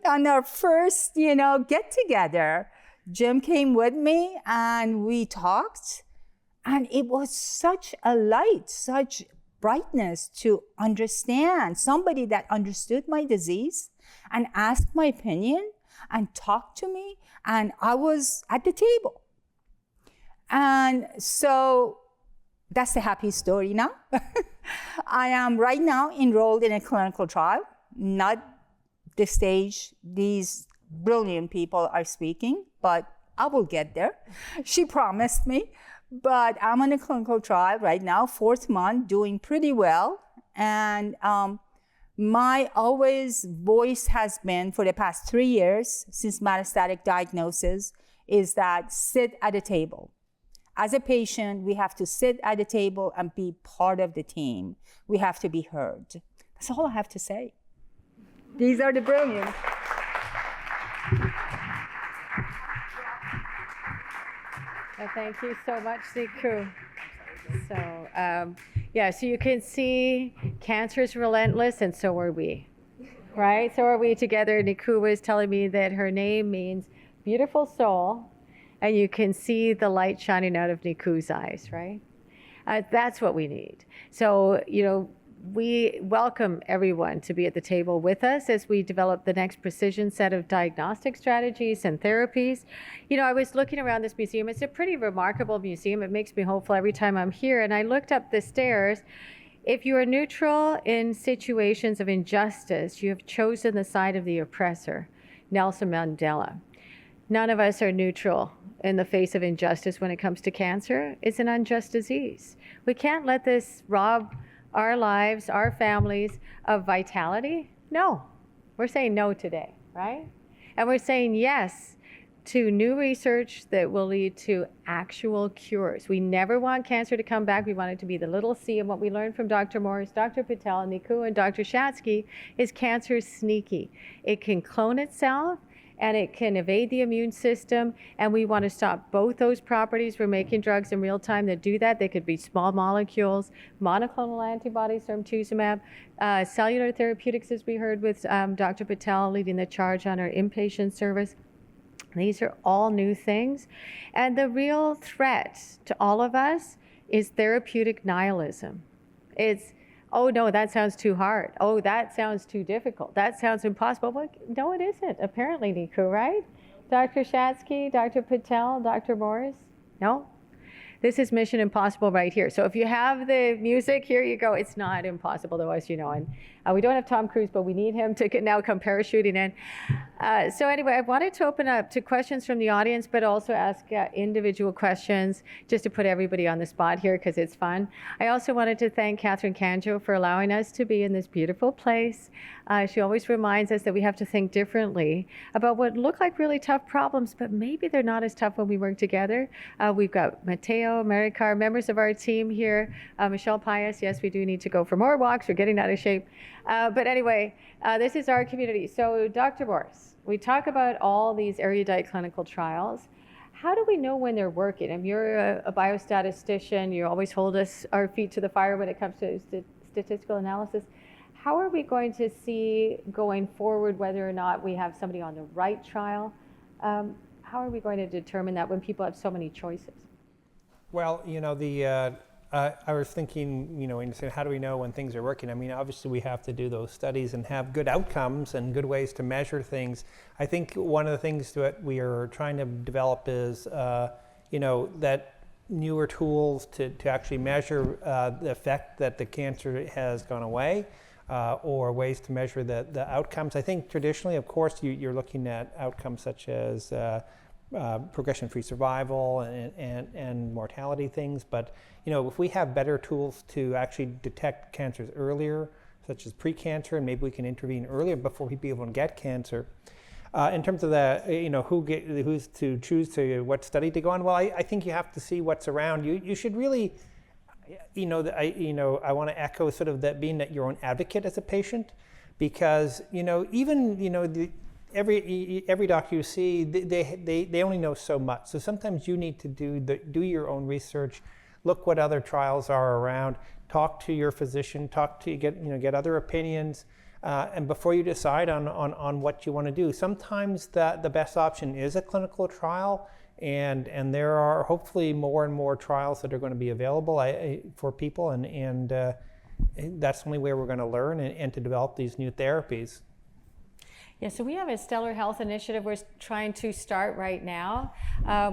on our first, get together. Jim came with me, and we talked, and it was such a light, such brightness to understand somebody that understood my disease and asked my opinion and talked to me, and I was at the table. And so that's the happy story now. I am right now enrolled in a clinical trial, not the stage these brilliant people are speaking, but I will get there. She promised me. But I'm on a clinical trial right now, 4th month, doing pretty well. And my always voice has been for the past 3 years since metastatic diagnosis is that sit at a table. As a patient, we have to sit at the table and be part of the team. We have to be heard. That's all I have to say. These are the brilliant. Well, thank you so much, Nikoo. So, so you can see cancer is relentless, and so are we, right? So are we together. Nikoo was telling me that her name means beautiful soul, and you can see the light shining out of Nikoo's eyes, right? That's what we need. So, we welcome everyone to be at the table with us as we develop the next precision set of diagnostic strategies and therapies. I was looking around this museum. It's a pretty remarkable museum. It makes me hopeful every time I'm here. And I looked up the stairs. If you are neutral in situations of injustice, you have chosen the side of the oppressor, Nelson Mandela. None of us are neutral in the face of injustice when it comes to cancer. It's an unjust disease. We can't let this rob our lives, our families of vitality. No, we're saying no today, right? And we're saying yes to new research that will lead to actual cures. We never want cancer to come back. We want it to be the little c. And what we learned from Dr. Morris, Dr. Patel, Nikoo, and Dr. Shatsky is cancer is sneaky. It can clone itself, and it can evade the immune system, and we want to stop both those properties. We're making drugs in real time that do that. They could be small molecules, monoclonal antibodies, Cirmtuzumab, cellular therapeutics, as we heard with Dr. Patel leading the charge on our inpatient service. These are all new things. And the real threat to all of us is therapeutic nihilism. It's, oh no, that sounds too hard. Oh, that sounds too difficult. That sounds impossible. Well, no, it isn't, apparently, Nikoo, right? Dr. Shatsky, Dr. Patel, Dr. Morris? No? This is mission impossible right here. So if you have the music, here you go. It's not impossible though, as you know. And we don't have Tom Cruise, but we need him to now come parachuting in. So anyway, I wanted to open up to questions from the audience, but also ask individual questions just to put everybody on the spot here because it's fun. I also wanted to thank Catherine Canjo for allowing us to be in this beautiful place. She always reminds us that we have to think differently about what look like really tough problems, but maybe they're not as tough when we work together. We've got Mateo, Maricar, members of our team here. Michelle Pius, yes, we do need to go for more walks. We're getting out of shape. But anyway, this is our community. So Dr. Morris, we talk about all these erudite clinical trials. How do we know when they're working? And you're a biostatistician. You always hold us our feet to the fire when it comes to statistical analysis. How are we going to see going forward whether or not we have somebody on the right trial? How are we going to determine that when people have so many choices? Well, I was thinking, when you say, how do we know when things are working? I mean, obviously we have to do those studies and have good outcomes and good ways to measure things. I think one of the things that we are trying to develop is, that newer tools to actually measure the effect that the cancer has gone away, or ways to measure the outcomes. I think traditionally, of course, you're looking at outcomes such as progression-free survival and mortality things, but if we have better tools to actually detect cancers earlier, such as pre-cancer, and maybe we can intervene earlier before people even get cancer. In terms of who's to choose to what study to go on, well, I think you have to see what's around. You should really, I want to echo sort of that being that your own advocate as a patient, because every doctor you see, they only know so much. So sometimes you need to do your own research, look what other trials are around, talk to your physician, get other opinions, and before you decide on what you want to do. Sometimes the best option is a clinical trial, and there are hopefully more and more trials that are going to be available for people, and that's the only way we're going to learn and to develop these new therapies. Yeah, so we have a stellar health initiative we're trying to start right now,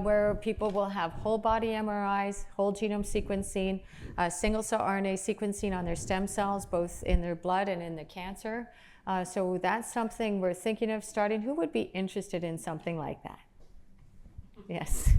where people will have whole body MRIs, whole genome sequencing, single cell RNA sequencing on their stem cells, both in their blood and in the cancer. So that's something we're thinking of starting. Who would be interested in something like that? Yes.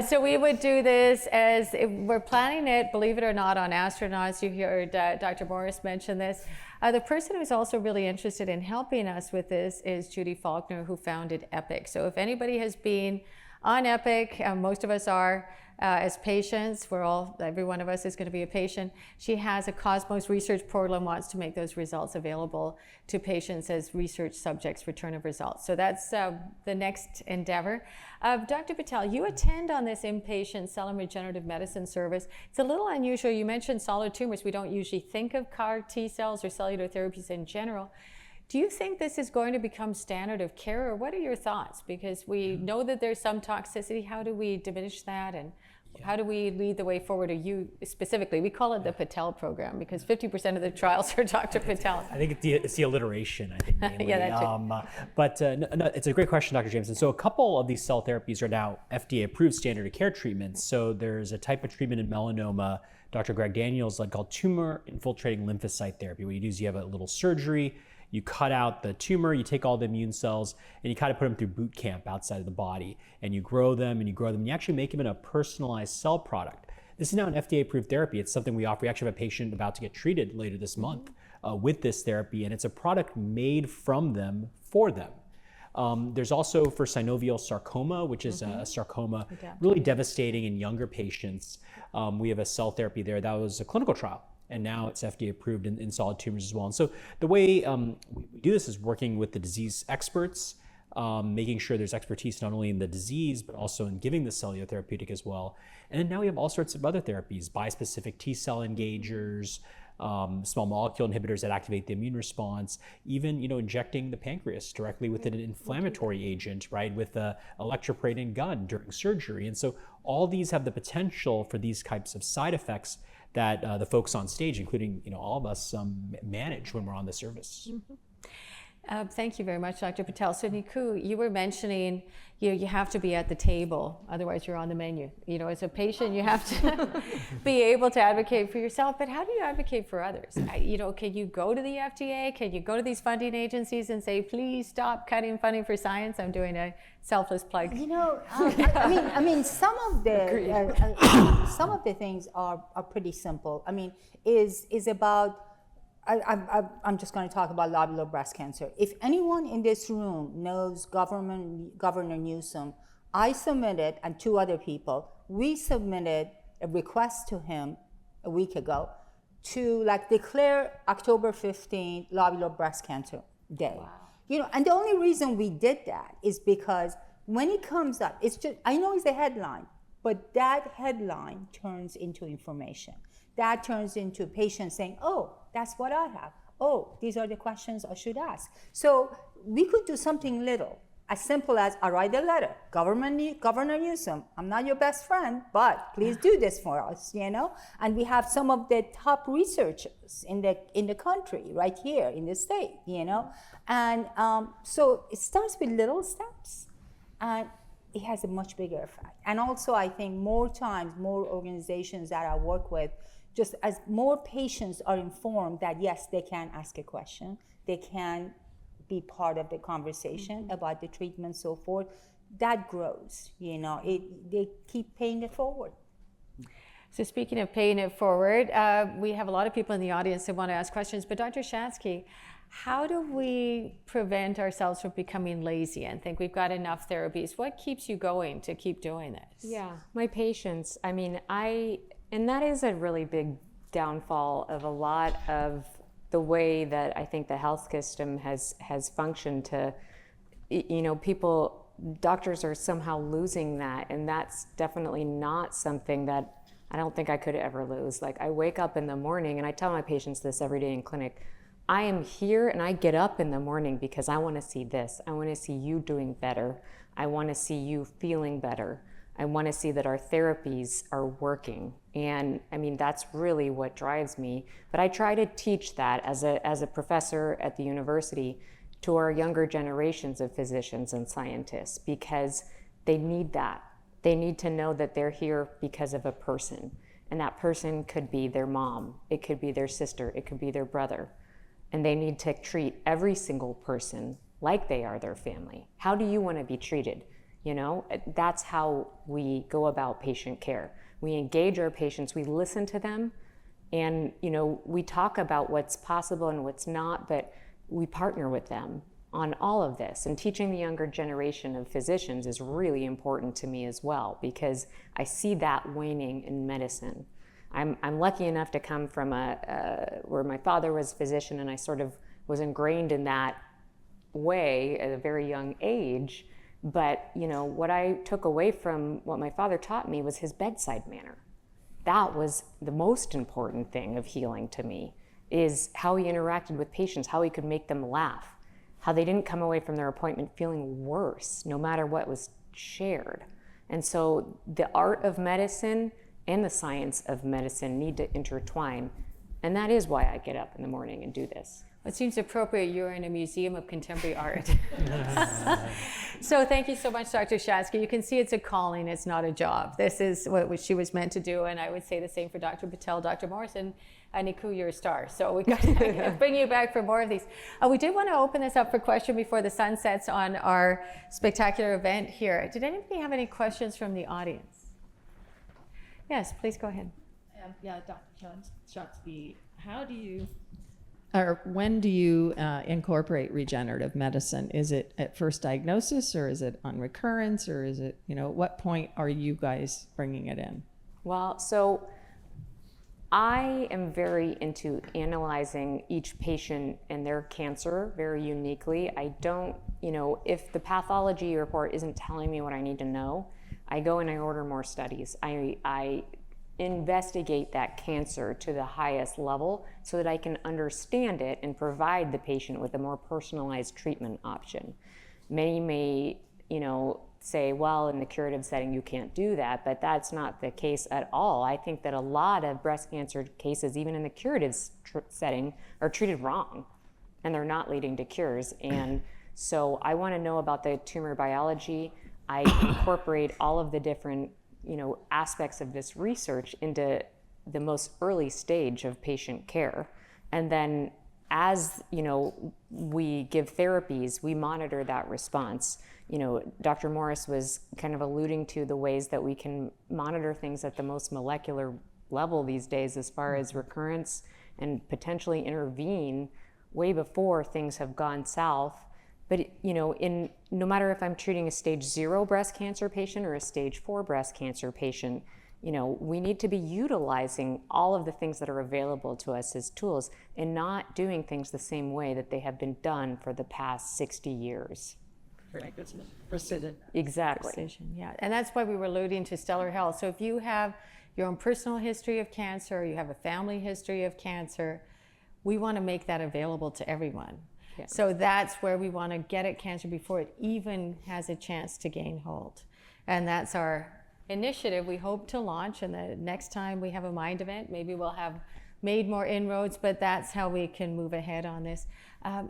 So we would do this we're planning it, believe it or not, on astronauts. You heard Dr. Morris mention this. The person who's also really interested in helping us with this is Judy Faulkner, who founded Epic. So if anybody has been on Epic, most of us are as patients. Every one of us is going to be a patient. She has a Cosmos research portal and wants to make those results available to patients as research subjects, return of results. So that's the next endeavor. Dr. Patel, you attend on this inpatient cell and regenerative medicine service. It's a little unusual. You mentioned solid tumors. We don't usually think of CAR T cells or cellular therapies in general. Do you think this is going to become standard of care, or what are your thoughts? Because we know that there's some toxicity. How do we diminish that, and how do we lead the way forward? Or you specifically, we call it the Patel program because 50% of the trials are Dr. Patel. I think it's the alliteration, I think, mainly. Yeah, that's it. But no, it's a great question, Dr. Jameson. So a couple of these cell therapies are now FDA-approved standard of care treatments. So there's a type of treatment in melanoma, Dr. Greg Daniels led, called tumor infiltrating lymphocyte therapy. What you do is you have a little surgery, you cut out the tumor, you take all the immune cells, and you kind of put them through boot camp outside of the body, and you grow them and you grow them, and you actually make them in a personalized cell product. This is now an FDA-approved therapy. It's something we offer. We actually have a patient about to get treated later this month with this therapy, and it's a product made from them for them. There's also for synovial sarcoma, which is a sarcoma really devastating in younger patients. We have a cell therapy there. That was a clinical trial, and now it's FDA approved in solid tumors as well. And so the way we do this is working with the disease experts, making sure there's expertise not only in the disease, but also in giving the cellular therapeutic as well. And then now we have all sorts of other therapies, bispecific T-cell engagers, small molecule inhibitors that activate the immune response, even injecting the pancreas directly with an inflammatory agent, right, with a electroporating gun during surgery. And so all these have the potential for these types of side effects that the folks on stage, including all of us, manage when we're on the service. Thank you very much, Dr. Patel. So Nikoo, you were mentioning you have to be at the table, otherwise you're on the menu. As a patient, you have to be able to advocate for yourself, but how do you advocate for others? Can you go to the FDA? Can you go to these funding agencies and say, please stop cutting funding for science? I'm doing a selfless plug. I mean, some of the things are pretty simple. Is about. I'm just going to talk about lobular breast cancer. If anyone in this room knows Governor Newsom, I submitted, and two other people, we submitted a request to him a week ago to declare October 15th lobular breast cancer day. Wow. And the only reason we did that is because when it comes up, I know it's a headline, but that headline turns into information. That turns into patients saying, oh, that's what I have. Oh, these are the questions I should ask. So we could do something little, as simple as I write a letter. Governor Newsom, I'm not your best friend, but please do this for us, And we have some of the top researchers in the country, right here in the state, And so it starts with little steps, and it has a much bigger effect. And also, I think more organizations that I work with, just as more patients are informed that yes, they can ask a question, they can be part of the conversation about the treatment, so forth, that grows, they keep paying it forward. So speaking of paying it forward, we have a lot of people in the audience that want to ask questions, but Dr. Shatsky, how do we prevent ourselves from becoming lazy and think we've got enough therapies? What keeps you going to keep doing this? Yeah, my patients, and that is a really big downfall of a lot of the way that I think the health system has functioned to, doctors are somehow losing that, and that's definitely not something that I don't think I could ever lose. I wake up in the morning, and I tell my patients this every day in clinic, I am here and I get up in the morning because I want to see this. I want to see you doing better. I want to see you feeling better. I want to see that our therapies are working. And that's really what drives me. But I try to teach that as a professor at the university to our younger generations of physicians and scientists, because they need that. They need to know that they're here because of a person. And that person could be their mom, it could be their sister, it could be their brother. And they need to treat every single person like they are their family. How do you want to be treated? That's how we go about patient care. We engage our patients, we listen to them, and we talk about what's possible and what's not, but we partner with them on all of this. And teaching the younger generation of physicians is really important to me as well, because I see that waning in medicine. I'm lucky enough to come from where my father was a physician, and I sort of was ingrained in that way at a very young age. But what I took away from what my father taught me was his bedside manner. That was the most important thing of healing to me, is how he interacted with patients, how he could make them laugh, how they didn't come away from their appointment feeling worse, no matter what was shared. And so the art of medicine and the science of medicine need to intertwine. And that is why I get up in the morning and do this. It seems appropriate you're in a museum of contemporary art. So thank you so much, Dr. Shatsky. You can see it's a calling, it's not a job. This is what she was meant to do, and I would say the same for Dr. Patel, Dr. Morris, and Nikoo, you're a star. So we got to bring you back for more of these. We did want to open this up for question before the sun sets on our spectacular event here. Did anybody have any questions from the audience? Yes, please go ahead. Yeah, Dr. Shatsky, when do you incorporate regenerative medicine? Is it at first diagnosis, or is it on recurrence, or is it, at what point are you guys bringing it in? Well, so I am very into analyzing each patient and their cancer very uniquely. I don't, if the pathology report isn't telling me what I need to know, I go and I order more studies. I investigate that cancer to the highest level so that I can understand it and provide the patient with a more personalized treatment option. Many may, say, well, in the curative setting, you can't do that, but that's not the case at all. I think that a lot of breast cancer cases, even in the curative setting, are treated wrong, and they're not leading to cures. And so I want to know about the tumor biology. I incorporate all of the different aspects of this research into the most early stage of patient care. And then as, we give therapies, we monitor that response. Dr. Morris was kind of alluding to the ways that we can monitor things at the most molecular level these days as far as recurrence, and potentially intervene way before things have gone south. But no matter if I'm treating a stage 0 breast cancer patient or a stage 4 breast cancer patient, we need to be utilizing all of the things that are available to us as tools, and not doing things the same way that they have been done for the past 60 years. Precision. Exactly. Precision, yeah. And that's why we were alluding to stellar health. So if you have your own personal history of cancer, or you have a family history of cancer, we want to make that available to everyone. Yeah. So that's where we want to get at cancer before it even has a chance to gain hold. And that's our initiative we hope to launch. And the next time we have a Mind event, maybe we'll have made more inroads, but that's how we can move ahead on this.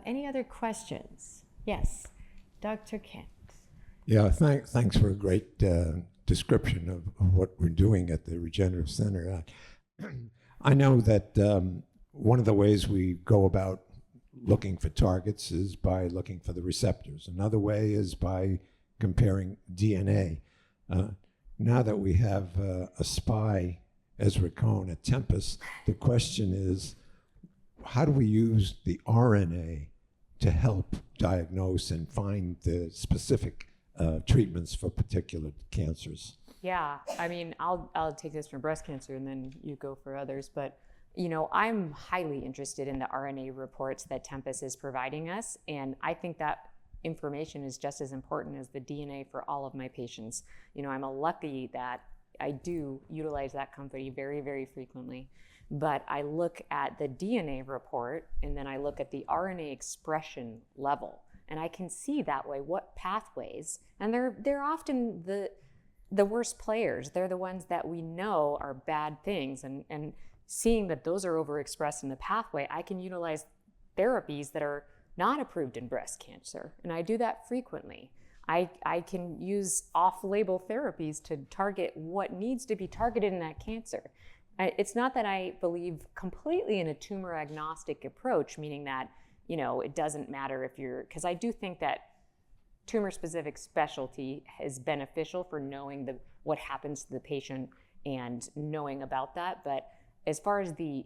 Any other questions? Yes, Dr. Kent. Yeah, thanks for a great description of what we're doing at the Regenerative Center. I know that one of the ways we go about looking for targets is by looking for the receptors. Another way is by comparing DNA. Now that we have a spy, Ezra Cohen at Tempest, the question is, how do we use the RNA to help diagnose and find the specific treatments for particular cancers? Yeah, I mean, I'll take this from breast cancer and then you go for others, but I'm highly interested in the RNA reports that Tempest is providing us, and I think that information is just as important as the DNA for all of my patients. I'm lucky that I do utilize that company very, very frequently, but I look at the DNA report and then I look at the RNA expression level, and I can see that way what pathways, and they're often the worst players. They're the ones that we know are bad things, and seeing that those are overexpressed in the pathway, I can utilize therapies that are not approved in breast cancer, and I do that frequently. I can use off-label therapies to target what needs to be targeted in that cancer. It's not that I believe completely in a tumor agnostic approach, meaning that, it doesn't matter if because I do think that tumor-specific specialty is beneficial for knowing what happens to the patient and knowing about that. But as far as the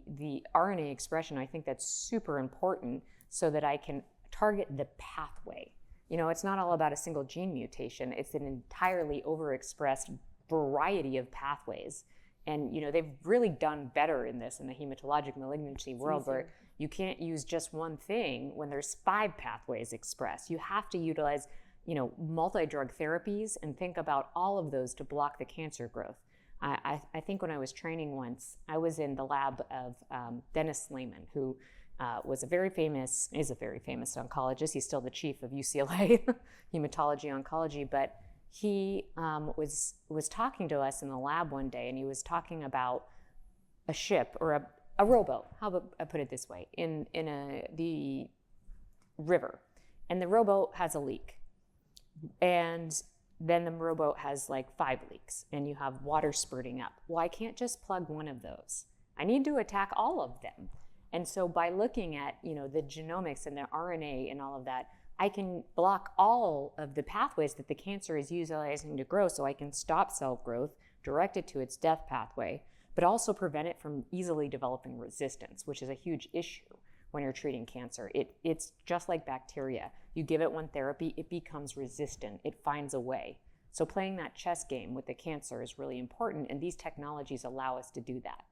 RNA expression, I think that's super important so that I can target the pathway. It's not all about a single gene mutation. It's an entirely overexpressed variety of pathways. And they've really done better in this in the hematologic malignancy world, where you can't use just one thing when there's 5 pathways expressed. You have to utilize, multi-drug therapies and think about all of those to block the cancer growth. I think when I was training once, I was in the lab of Dennis Lehman, who is a very famous oncologist. He's still the chief of UCLA hematology oncology, but he was talking to us in the lab one day, and he was talking about a ship or a rowboat. How about I put it this way? In the river, and the rowboat has a leak, and then the rowboat has like 5 leaks, and you have water spurting up. Well, I can't just plug one of those. I need to attack all of them. And so by looking at the genomics and the RNA and all of that, I can block all of the pathways that the cancer is utilizing to grow, so I can stop cell growth, direct it to its death pathway, but also prevent it from easily developing resistance, which is a huge issue when you're treating cancer. It's just like bacteria. You give it one therapy, it becomes resistant. It finds a way. So playing that chess game with the cancer is really important, and these technologies allow us to do that.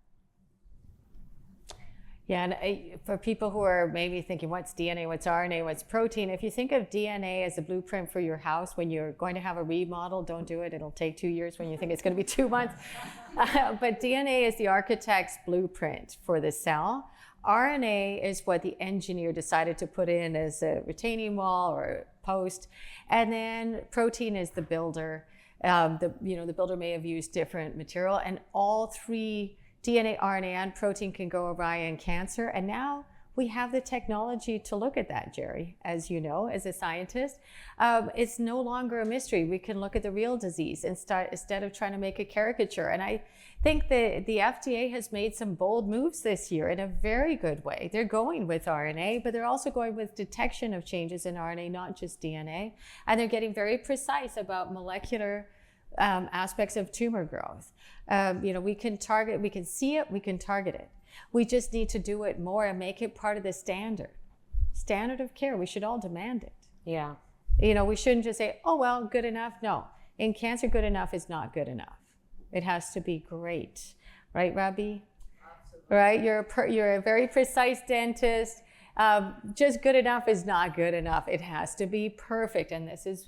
Yeah, and for people who are maybe thinking, what's DNA, what's RNA, what's protein, if you think of DNA as a blueprint for your house, when you're going to have a remodel, don't do it. It'll take 2 years when you think it's going to be 2 months. But DNA is the architect's blueprint for the cell. RNA is what the engineer decided to put in as a retaining wall or a post. And then protein is the builder. The builder may have used different material, and all 3 DNA, RNA, and protein can go awry in cancer. And now we have the technology to look at that, Jerry, as you know, as a scientist. It's no longer a mystery. We can look at the real disease instead of trying to make a caricature. And I think the FDA has made some bold moves this year in a very good way. They're going with RNA, but they're also going with detection of changes in RNA, not just DNA. And they're getting very precise about molecular aspects of tumor growth. We can target, we can see it, we can target it. We just need to do it more and make it part of the standard of care. We should all demand it. Yeah. We shouldn't just say, oh, well, good enough. No, in cancer, good enough is not good enough. It has to be great. Right, Rabi? Absolutely. Right, you're a very precise dentist. Just good enough is not good enough. It has to be perfect. And this is,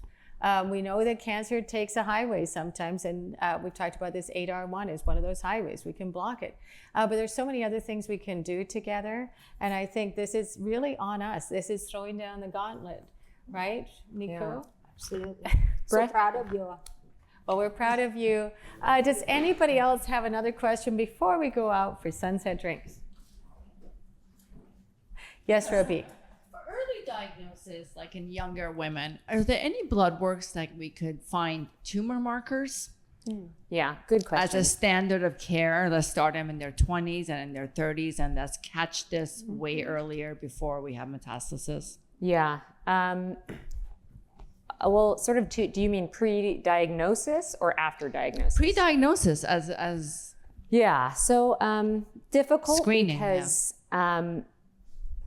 we know that cancer takes a highway sometimes, and we've talked about this. ROR1 is one of those highways. We can block it. But there's so many other things we can do together, and I think this is really on us. This is throwing down the gauntlet, right, Nikoo? Yeah, absolutely. So proud of you. Well, we're proud of you. Does anybody else have another question before we go out for sunset drinks? Yes, Ruby. Early diagnosis, like in younger women, are there any blood works that we could find tumor markers? Yeah, good question. As a standard of care, let's start them in their 20s and in their 30s, and let's catch this way earlier before we have metastasis. Yeah. Well, sort of, do you mean pre-diagnosis or after diagnosis? Pre-diagnosis as yeah. So difficult screening, because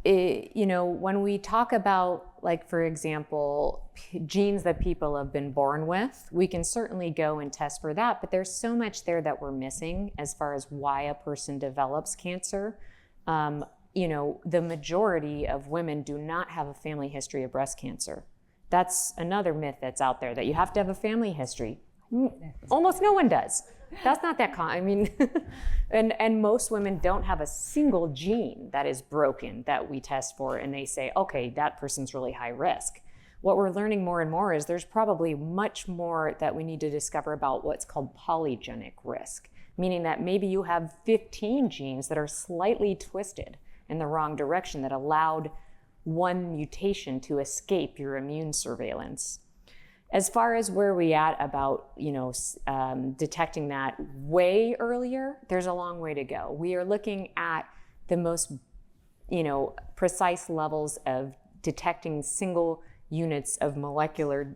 when we talk about, like, for example, genes that people have been born with, we can certainly go and test for that, but there's so much there that we're missing as far as why a person develops cancer. The majority of women do not have a family history of breast cancer. That's another myth that's out there, that you have to have a family history. Almost no one does. That's not that common. I mean, and most women don't have a single gene that is broken that we test for, and they say, okay, that person's really high risk. What we're learning more and more is there's probably much more that we need to discover about what's called polygenic risk, meaning that maybe you have 15 genes that are slightly twisted in the wrong direction that allowed one mutation to escape your immune surveillance. As far as where we at about detecting that way earlier, there's a long way to go. We are looking at the most precise levels of detecting single units of molecular,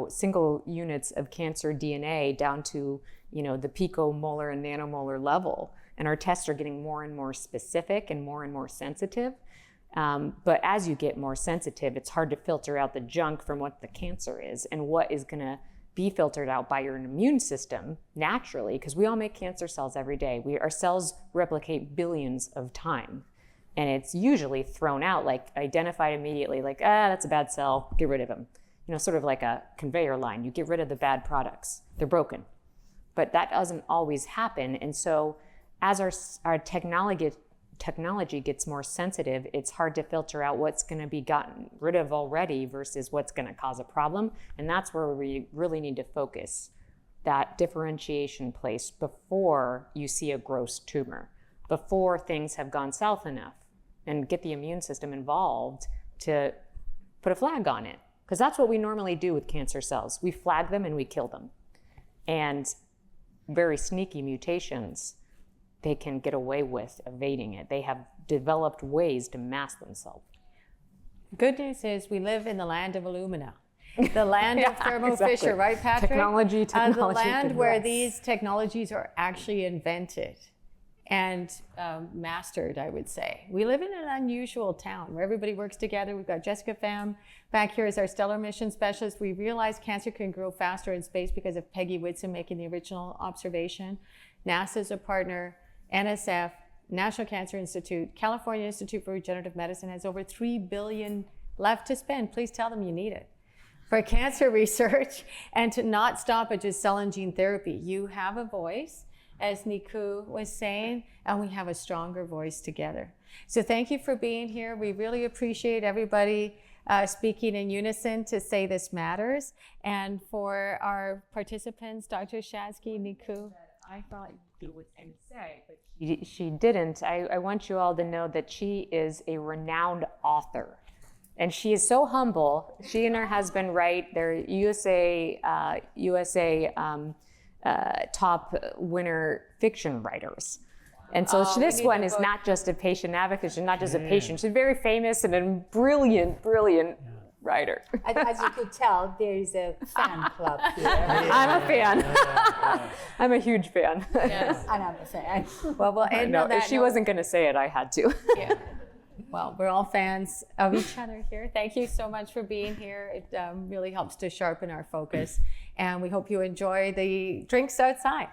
single units of cancer DNA down to, the picomolar and nanomolar level. And our tests are getting more and more specific and more sensitive. But as you get more sensitive, it's hard to filter out the junk from what the cancer is and what is going to be filtered out by your immune system naturally, because we all make cancer cells every day. Our cells replicate billions of times. And it's usually thrown out, like identified immediately, like, that's a bad cell, get rid of them. Sort of like a conveyor line. You get rid of the bad products. They're broken. But that doesn't always happen. And so as our technology gets more sensitive, it's hard to filter out what's going to be gotten rid of already versus what's going to cause a problem. And that's where we really need to focus that differentiation place before you see a gross tumor, before things have gone south enough, and get the immune system involved to put a flag on it. Because that's what we normally do with cancer cells. We flag them and we kill them. And very sneaky mutations, they can get away with evading it. They have developed ways to mask themselves. Good news is we live in the land of Illumina, the land of Thermo Fisher, right, Patrick? Technology, the land where these technologies are actually invented and mastered, I would say. We live in an unusual town where everybody works together. We've got Jessica Pham back here as our stellar mission specialist. We realize cancer can grow faster in space because of Peggy Whitson making the original observation. NASA's a partner. NSF, National Cancer Institute, California Institute for Regenerative Medicine has over $3 billion left to spend. Please tell them you need it for cancer research, and to not stop at just cell and gene therapy. You have a voice, as Nikoo was saying, and we have a stronger voice together. So thank you for being here. We really appreciate everybody speaking in unison to say this matters. And for our participants, Dr. Shatsky, Nikoo. I thought you would say, but she didn't. I want you all to know that she is a renowned author. And she is so humble. She and her husband write. They're USA top winner fiction writers. And so this one is not just a patient advocate. She's not just a patient. She's very famous and a brilliant writer. As you could tell, there is a fan club here. I'm a fan. I'm a huge fan. Yes. And I'm a fan. Well, we'll end on that if she note. wasn't going to say it, I had to. Yeah. Well, we're all fans of each other here. Thank you so much for being here. It really helps to sharpen our focus. And we hope you enjoy the drinks outside.